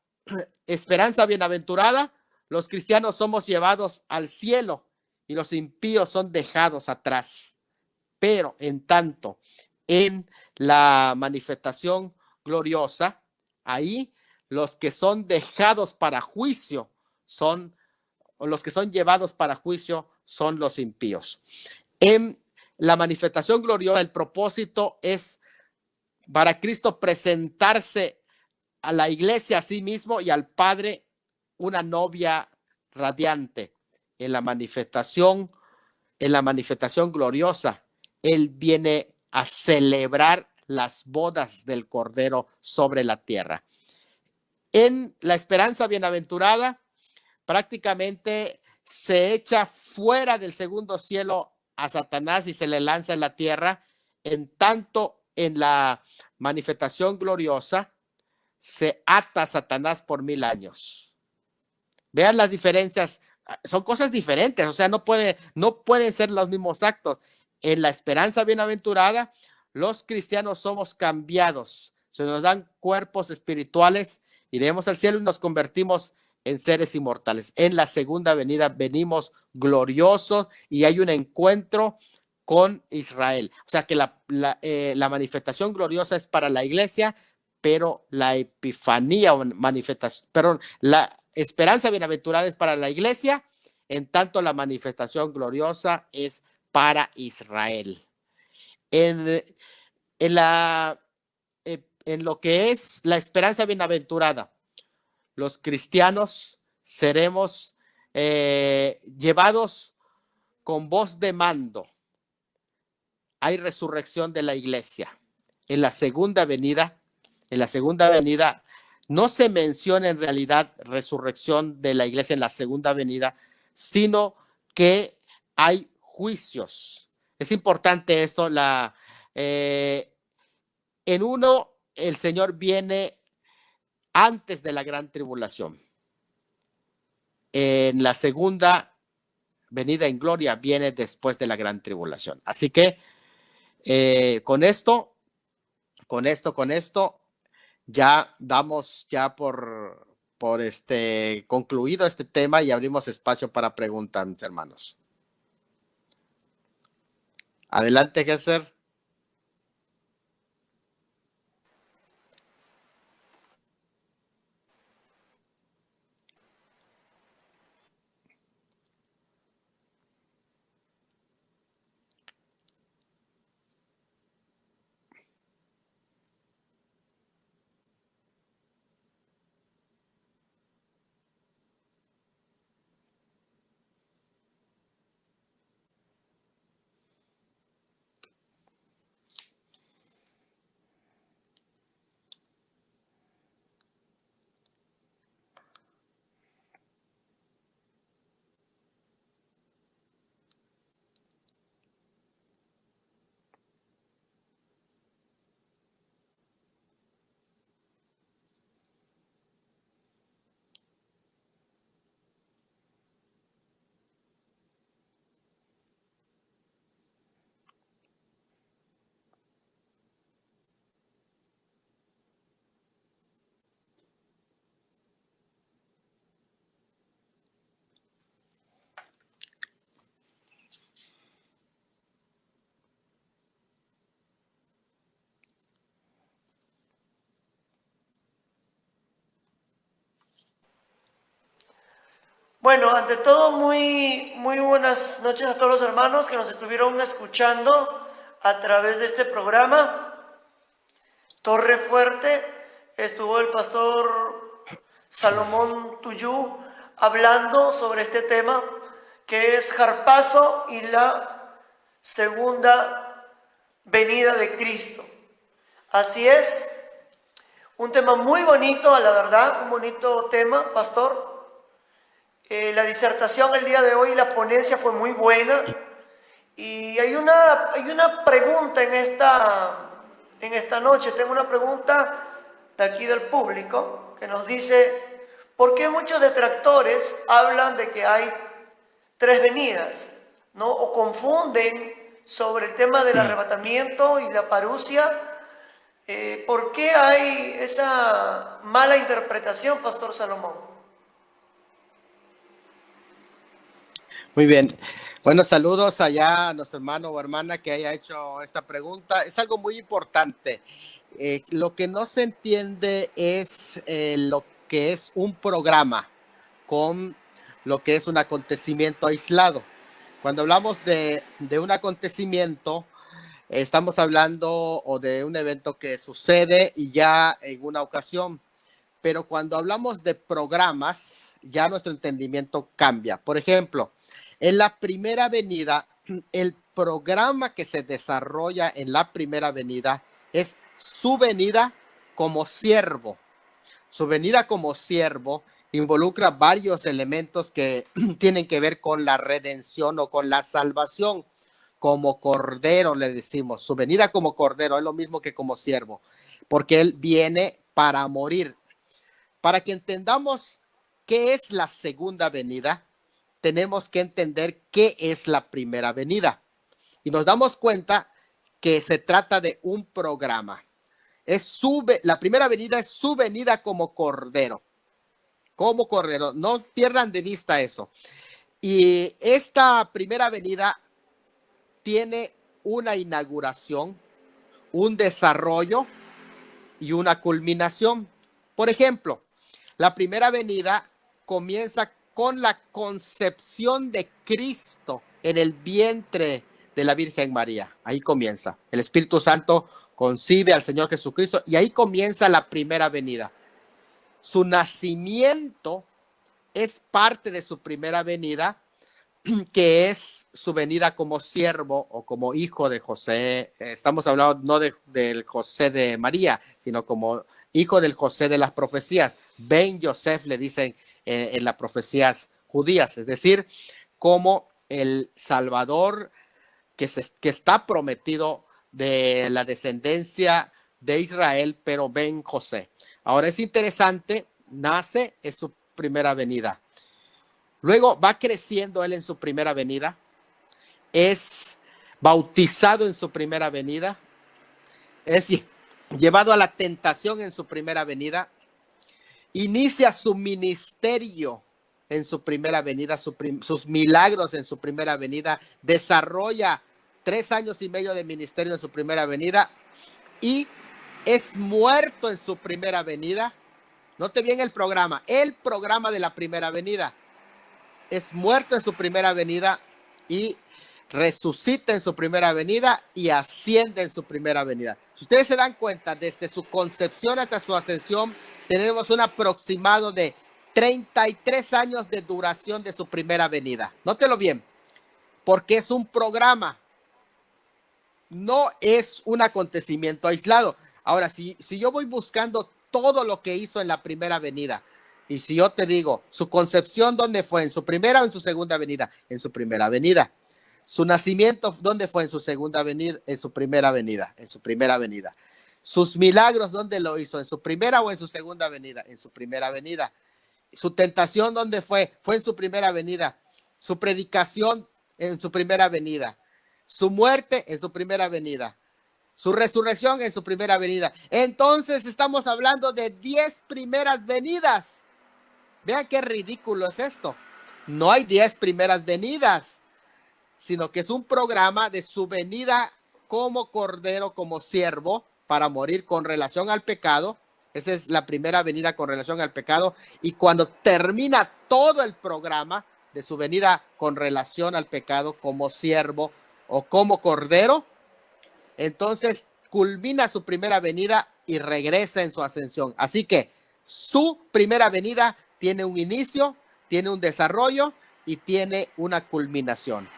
esperanza bienaventurada, los cristianos somos llevados al cielo y los impíos son dejados atrás. Pero en tanto, en la manifestación gloriosa, ahí los que son dejados para juicio son, o los que son llevados para juicio son los impíos. En la manifestación gloriosa, el propósito es para Cristo presentarse a la iglesia a sí mismo y al Padre una novia radiante. En la manifestación gloriosa, Él viene a celebrar las bodas del Cordero sobre la tierra. En la esperanza bienaventurada, prácticamente se echa fuera del segundo cielo a Satanás y se le lanza en la tierra. En tanto, en la manifestación gloriosa, se ata a Satanás por 1000 años. Vean las diferencias, son cosas diferentes, o sea, no pueden ser los mismos actos. En la esperanza bienaventurada, los cristianos somos cambiados, se nos dan cuerpos espirituales, iremos al cielo y nos convertimos en seres inmortales. En la segunda venida venimos gloriosos y hay un encuentro con Israel. O sea que la manifestación gloriosa es para la iglesia, pero la epifanía o manifestación, perdón, la esperanza bienaventurada es para la iglesia, en tanto la manifestación gloriosa es para Israel. En lo que es la esperanza bienaventurada, los cristianos seremos llevados con voz de mando. Hay resurrección de la iglesia. En la segunda venida no se menciona en realidad resurrección de la iglesia en la segunda venida, sino que hay juicios. Es importante esto. En uno, el Señor viene antes de la gran tribulación. En la segunda venida en gloria viene después de la gran tribulación. Así que con esto, ya damos ya por concluido este tema y abrimos espacio para preguntas, mis hermanos. Adelante, Gesser. Bueno, ante todo, muy buenas noches a todos los hermanos que nos estuvieron escuchando a través de este programa. Torre Fuerte, estuvo el pastor Salomón Tuyú hablando sobre este tema, que es Harpazo y la segunda venida de Cristo. Así es, un tema muy bonito, a la verdad, un bonito tema, pastor. La disertación el día de hoy, la ponencia fue muy buena, y hay una pregunta en esta noche. Tengo una pregunta de aquí del público que nos dice: ¿por qué muchos detractores hablan de que hay tres venidas, ¿no? O confunden sobre el tema del arrebatamiento y la parusia. ¿Por qué hay esa mala interpretación, Pastor Salomón? Muy bien. Bueno, saludos allá a nuestro hermano o hermana que haya hecho esta pregunta. Es algo muy importante. Lo que no se entiende es lo que es un programa con lo que es un acontecimiento aislado. Cuando hablamos de un acontecimiento, estamos hablando o de un evento que sucede y ya en una ocasión. Pero cuando hablamos de programas, ya nuestro entendimiento cambia. Por ejemplo, en la primera venida, el programa que se desarrolla en la primera venida es su venida como siervo. Su venida como siervo involucra varios elementos que tienen que ver con la redención o con la salvación. Como cordero le decimos, su venida como cordero es lo mismo que como siervo, porque él viene para morir. Para que entendamos qué es la segunda venida, tenemos que entender qué es la primera venida. Y nos damos cuenta que se trata de un programa. La primera venida es su venida como cordero. Como cordero. No pierdan de vista eso. Y esta primera venida tiene una inauguración, un desarrollo y una culminación. Por ejemplo, la primera venida comienza con la concepción de Cristo en el vientre de la Virgen María. Ahí comienza. El Espíritu Santo concibe al Señor Jesucristo y ahí comienza la primera venida. Su nacimiento es parte de su primera venida, que es su venida como siervo o como hijo de José. Estamos hablando no del José de María, sino como hijo del José de las profecías. Ben Yosef le dicen en las profecías judías, es decir, como el Salvador que está prometido de la descendencia de Israel, pero Ben José. Ahora es interesante, nace, es su primera venida. Luego va creciendo él en su primera venida, es bautizado en su primera venida, es llevado a la tentación en su primera venida, inicia su ministerio en su primera venida, sus milagros en su primera venida, desarrolla 3 años y medio de ministerio en su primera venida y es muerto en su primera venida. Note bien el programa de la primera venida. Es muerto en su primera venida y resucita en su primera venida y asciende en su primera venida. Si ustedes se dan cuenta, desde su concepción hasta su ascensión, tenemos un aproximado de 33 años de duración de su primera venida. Nótelo bien, porque es un programa, no es un acontecimiento aislado. Ahora, si yo voy buscando todo lo que hizo en la primera venida, y si yo te digo, su concepción, ¿dónde fue? ¿En su primera o en su segunda venida? En su primera venida. Su nacimiento, ¿dónde fue? En su segunda venida, en su primera venida, en su primera venida. Sus milagros, ¿dónde lo hizo? ¿En su primera o en su segunda venida? En su primera venida. Su tentación, ¿dónde fue? Fue en su primera venida. Su predicación, en su primera venida. Su muerte, en su primera venida. Su resurrección, en su primera venida. Entonces estamos hablando de 10 primeras venidas. Vean qué ridículo es esto. No hay 10 primeras venidas, sino que es un programa de su venida como cordero, como siervo, para morir con relación al pecado, Esa es la primera venida con relación al pecado. Y cuando termina todo el programa de su venida con relación al pecado como siervo o como cordero, entonces culmina su primera venida y regresa en su ascensión. Así que su primera venida tiene un inicio, tiene un desarrollo y tiene una culminación.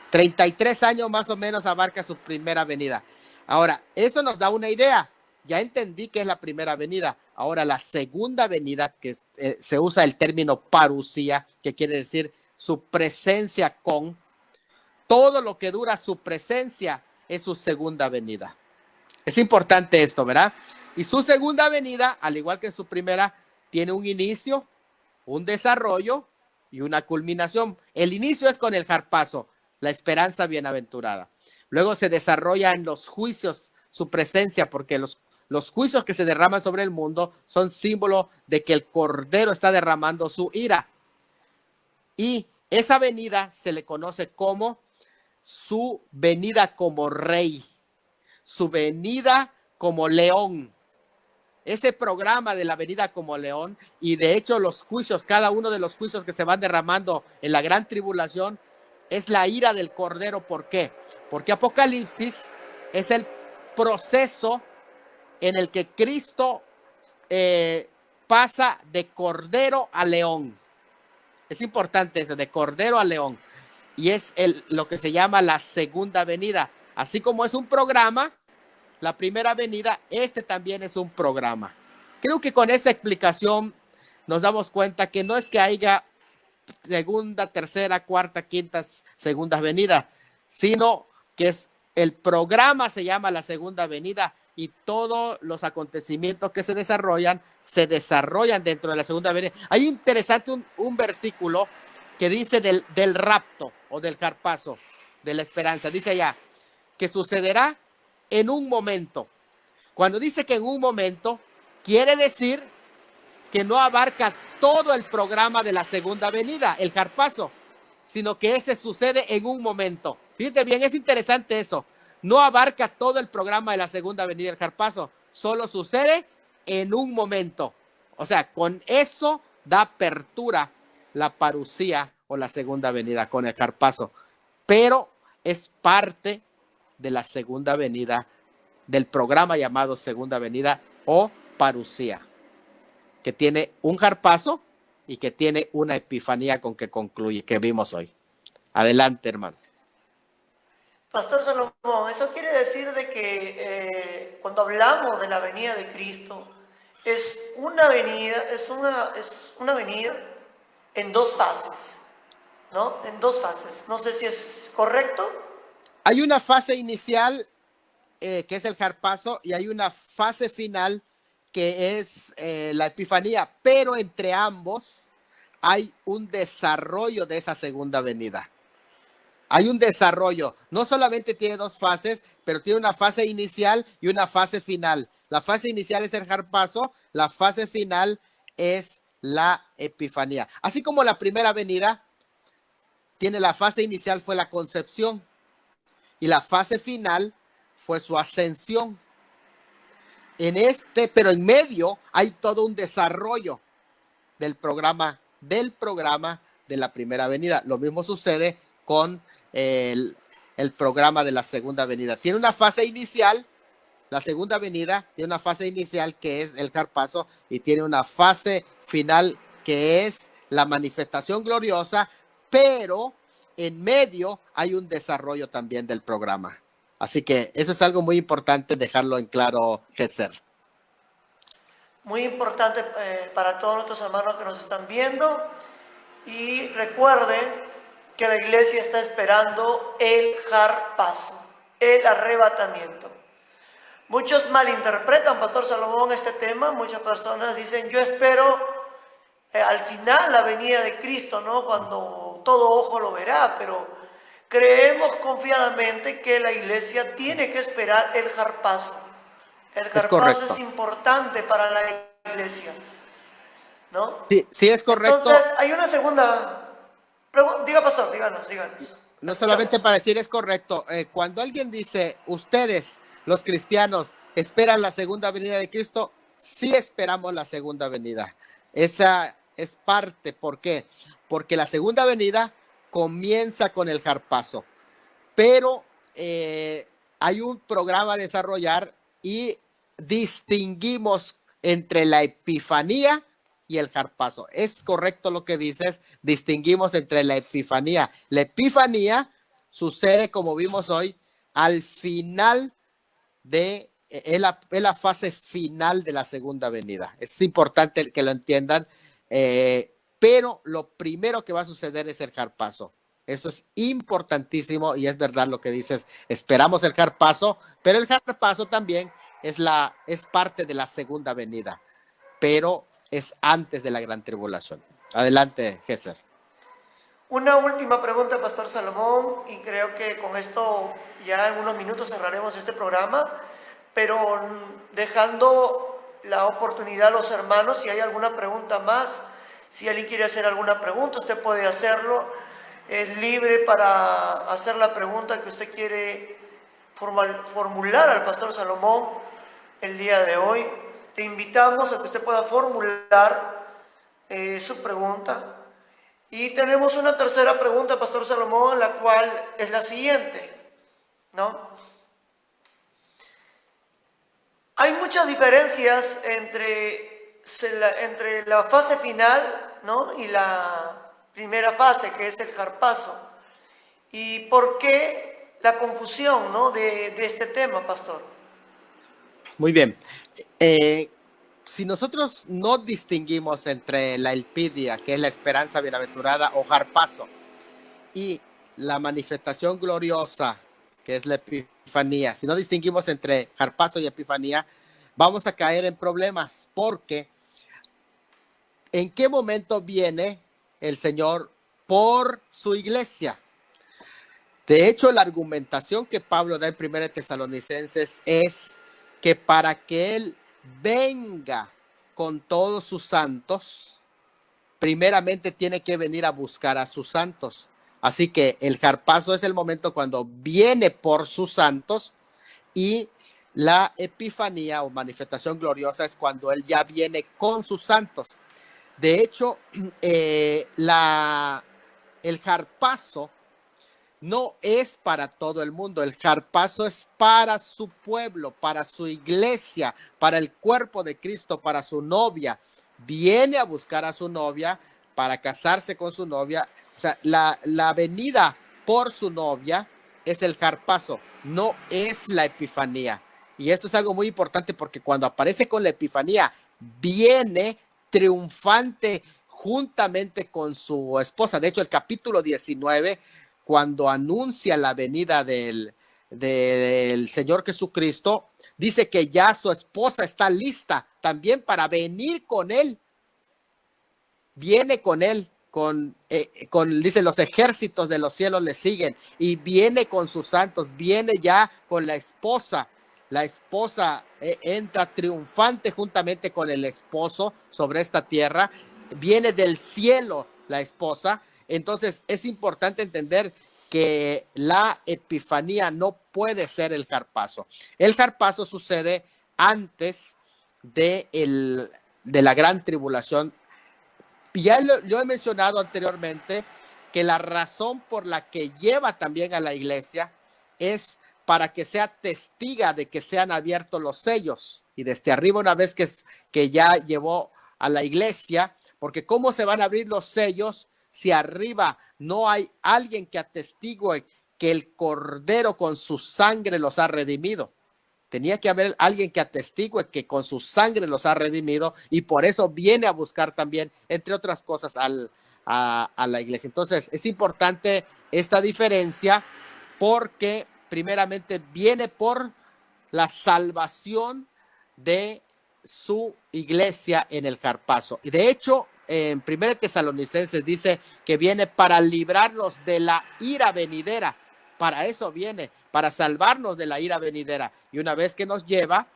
33 años más o menos abarca su primera venida. Ahora, eso nos da una idea. Ya entendí que es la primera venida. Ahora, la segunda venida, que se usa el término parusía, que quiere decir su presencia con, todo lo que dura su presencia es su segunda venida. Es importante esto, ¿verdad? Y su segunda venida, al igual que su primera, tiene un inicio, un desarrollo y una culminación. El inicio es con el harpazo, la esperanza bienaventurada. Luego se desarrolla en los juicios su presencia, porque los juicios que se derraman sobre el mundo son símbolo de que el Cordero está derramando su ira. Y esa venida se le conoce como su venida como rey, su venida como león. Ese programa de la venida como león, y de hecho los juicios, cada uno de los juicios que se van derramando en la gran tribulación, es la ira del Cordero. ¿Por qué? Porque Apocalipsis es el proceso en el que Cristo pasa de Cordero a león. Es importante eso, de Cordero a león. Y es lo que se llama la segunda venida. Así como es un programa, la primera venida, este también es un programa. Creo que con esta explicación nos damos cuenta que no es que haya segunda, tercera, cuarta, quinta, segunda venida, sino que es el programa se llama la segunda venida y todos los acontecimientos que se desarrollan dentro de la segunda venida. Hay interesante un versículo que dice del rapto o del harpazo, de la esperanza. Dice allá que sucederá en un momento. Cuando dice que en un momento, quiere decir que no abarca todo el programa de la segunda venida, el harpazo, sino que ese sucede en un momento. Fíjate bien, es interesante eso. No abarca todo el programa de la segunda venida, el harpazo, solo sucede en un momento. O sea, con eso da apertura la parusía o la segunda venida con el harpazo, pero es parte de la segunda venida, del programa llamado segunda venida o parusía, que tiene un harpazo y que tiene una epifanía con que concluye, que vimos hoy. Adelante, hermano. Pastor Salomón, eso quiere decir de que cuando hablamos de la venida de Cristo, es una venida en dos fases, ¿no? En dos fases. No sé si es correcto. Hay una fase inicial que es el harpazo y hay una fase final que es la epifanía, pero entre ambos hay un desarrollo de esa segunda venida. Hay un desarrollo, no solamente tiene dos fases, pero tiene una fase inicial y una fase final. La fase inicial es el harpazo, la fase final es la epifanía. Así como la primera venida tiene la fase inicial fue la concepción y la fase final fue su ascensión. Pero en medio hay todo un desarrollo del programa de la primera venida. Lo mismo sucede con el programa de la segunda venida. Tiene una fase inicial, la segunda venida tiene una fase inicial que es el harpazo y tiene una fase final que es la manifestación gloriosa, pero en medio hay un desarrollo también del programa. Así que eso es algo muy importante dejarlo en claro, Geser. Muy importante para todos nuestros hermanos que nos están viendo. Y recuerden que la iglesia está esperando el harpazo, el arrebatamiento. Muchos malinterpretan, Pastor Salomón, este tema. Muchas personas dicen, yo espero al final la venida de Cristo, ¿no? Cuando todo ojo lo verá, pero creemos confiadamente que la iglesia tiene que esperar el harpazo. El harpazo es importante para la iglesia, ¿no? Sí, sí es correcto. Entonces, hay una segunda pregunta. Diga, pastor, díganos. No solamente para decir es correcto. Cuando alguien dice, ustedes, los cristianos, esperan la segunda venida de Cristo, sí esperamos la segunda venida. Esa es parte. ¿Por qué? Porque la segunda venida comienza con el harpazo, pero hay un programa a desarrollar y distinguimos entre la epifanía y el harpazo. Es correcto lo que dices, distinguimos entre la epifanía. La epifanía sucede, como vimos hoy, al final es la fase final de la segunda venida. Es importante que lo entiendan, pero lo primero que va a suceder es el harpazo. Eso es importantísimo y es verdad lo que dices. Esperamos el harpazo, pero el harpazo también es parte de la segunda venida, pero es antes de la gran tribulación. Adelante, Gesser. Una última pregunta, Pastor Salomón, y creo que con esto ya en unos minutos cerraremos este programa, pero dejando la oportunidad a los hermanos, si hay alguna pregunta más, si alguien quiere hacer alguna pregunta, usted puede hacerlo, es libre para hacer la pregunta que usted quiere formular al Pastor Salomón el día de hoy. Te invitamos a que usted pueda formular su pregunta. Y tenemos una tercera pregunta, Pastor Salomón, la cual es la siguiente, ¿no? Hay muchas diferencias entre la fase final, ¿no?, y la primera fase, que es el harpazo. ¿Y por qué la confusión, ¿no?, de este tema, Pastor? Muy bien. Si nosotros no distinguimos entre la elpidia, que es la esperanza bienaventurada, o harpazo, y la manifestación gloriosa, que es la epifanía, si no distinguimos entre harpazo y epifanía, vamos a caer en problemas, porque ¿en qué momento viene el Señor por su iglesia? De hecho, la argumentación que Pablo da en 1 Tesalonicenses es que para que Él venga con todos sus santos, primeramente tiene que venir a buscar a sus santos. Así que el harpazo es el momento cuando viene por sus santos, y la epifanía o manifestación gloriosa es cuando Él ya viene con sus santos. De hecho, el harpazo no es para todo el mundo. El harpazo es para su pueblo, para su iglesia, para el cuerpo de Cristo, para su novia. Viene a buscar a su novia para casarse con su novia. O sea, la venida por su novia es el harpazo, no es la epifanía. Y esto es algo muy importante, porque cuando aparece con la epifanía, viene triunfante juntamente con su esposa. De hecho, el capítulo 19, cuando anuncia la venida del Señor Jesucristo, dice que ya su esposa está lista también para venir con Él. Viene con Él, dice, los ejércitos de los cielos le siguen, y viene con sus santos, viene ya con la esposa. La esposa entra triunfante juntamente con el esposo sobre esta tierra. Viene del cielo la esposa. Entonces es importante entender que la epifanía no puede ser el harpazo. El harpazo sucede antes de la gran tribulación. Ya yo he mencionado anteriormente que la razón por la que lleva también a la iglesia es para que sea testiga de que se han abierto los sellos. Y desde arriba, una vez que ya llevó a la iglesia, porque ¿cómo se van a abrir los sellos si arriba no hay alguien que atestigue que el Cordero con su sangre los ha redimido? Tenía que haber alguien que atestigue que con su sangre los ha redimido, y por eso viene a buscar también, entre otras cosas, a la iglesia. Entonces, es importante esta diferencia, porque primeramente viene por la salvación de su iglesia en el harpazo. Y de hecho, en 1 Tesalonicenses dice que viene para librarnos de la ira venidera. Para eso viene, para salvarnos de la ira venidera. Y una vez que nos lleva,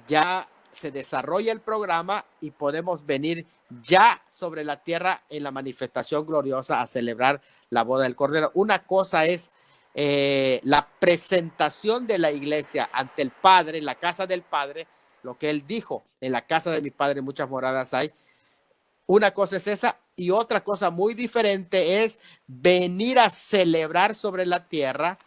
ya se desarrolla el programa y podemos venir ya sobre la tierra en la manifestación gloriosa a celebrar la boda del Cordero. Una cosa es la presentación de la iglesia ante el Padre, en la casa del Padre, lo que él dijo, en la casa de mi padre muchas moradas hay. Una cosa es esa, y otra cosa muy diferente es venir a celebrar sobre la tierra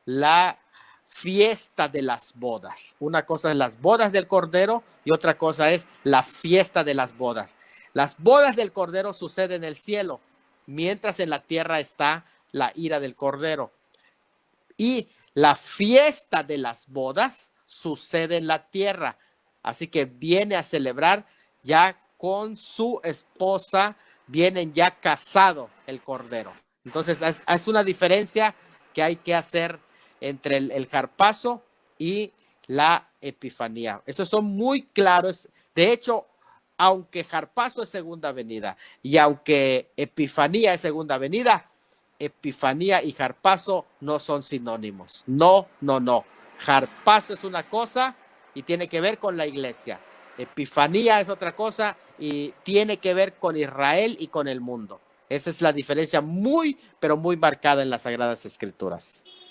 la fiesta de las bodas. Una cosa es las bodas del Cordero y otra cosa es la fiesta de las bodas. Las bodas del Cordero suceden en el cielo, mientras en la tierra está la ira del Cordero. Y la fiesta de las bodas sucede en la tierra. Así que viene a celebrar ya con su esposa, vienen ya casado el Cordero. Entonces es una diferencia que hay que hacer entre el Harpazo y la Epifanía. Esos son muy claros. De hecho, aunque Harpazo es segunda venida y aunque Epifanía es segunda venida, Epifanía y Harpazo no son sinónimos. No, no, no. Harpazo es una cosa y tiene que ver con la iglesia. Epifanía es otra cosa y tiene que ver con Israel y con el mundo. Esa es la diferencia muy, pero muy marcada en las Sagradas Escrituras.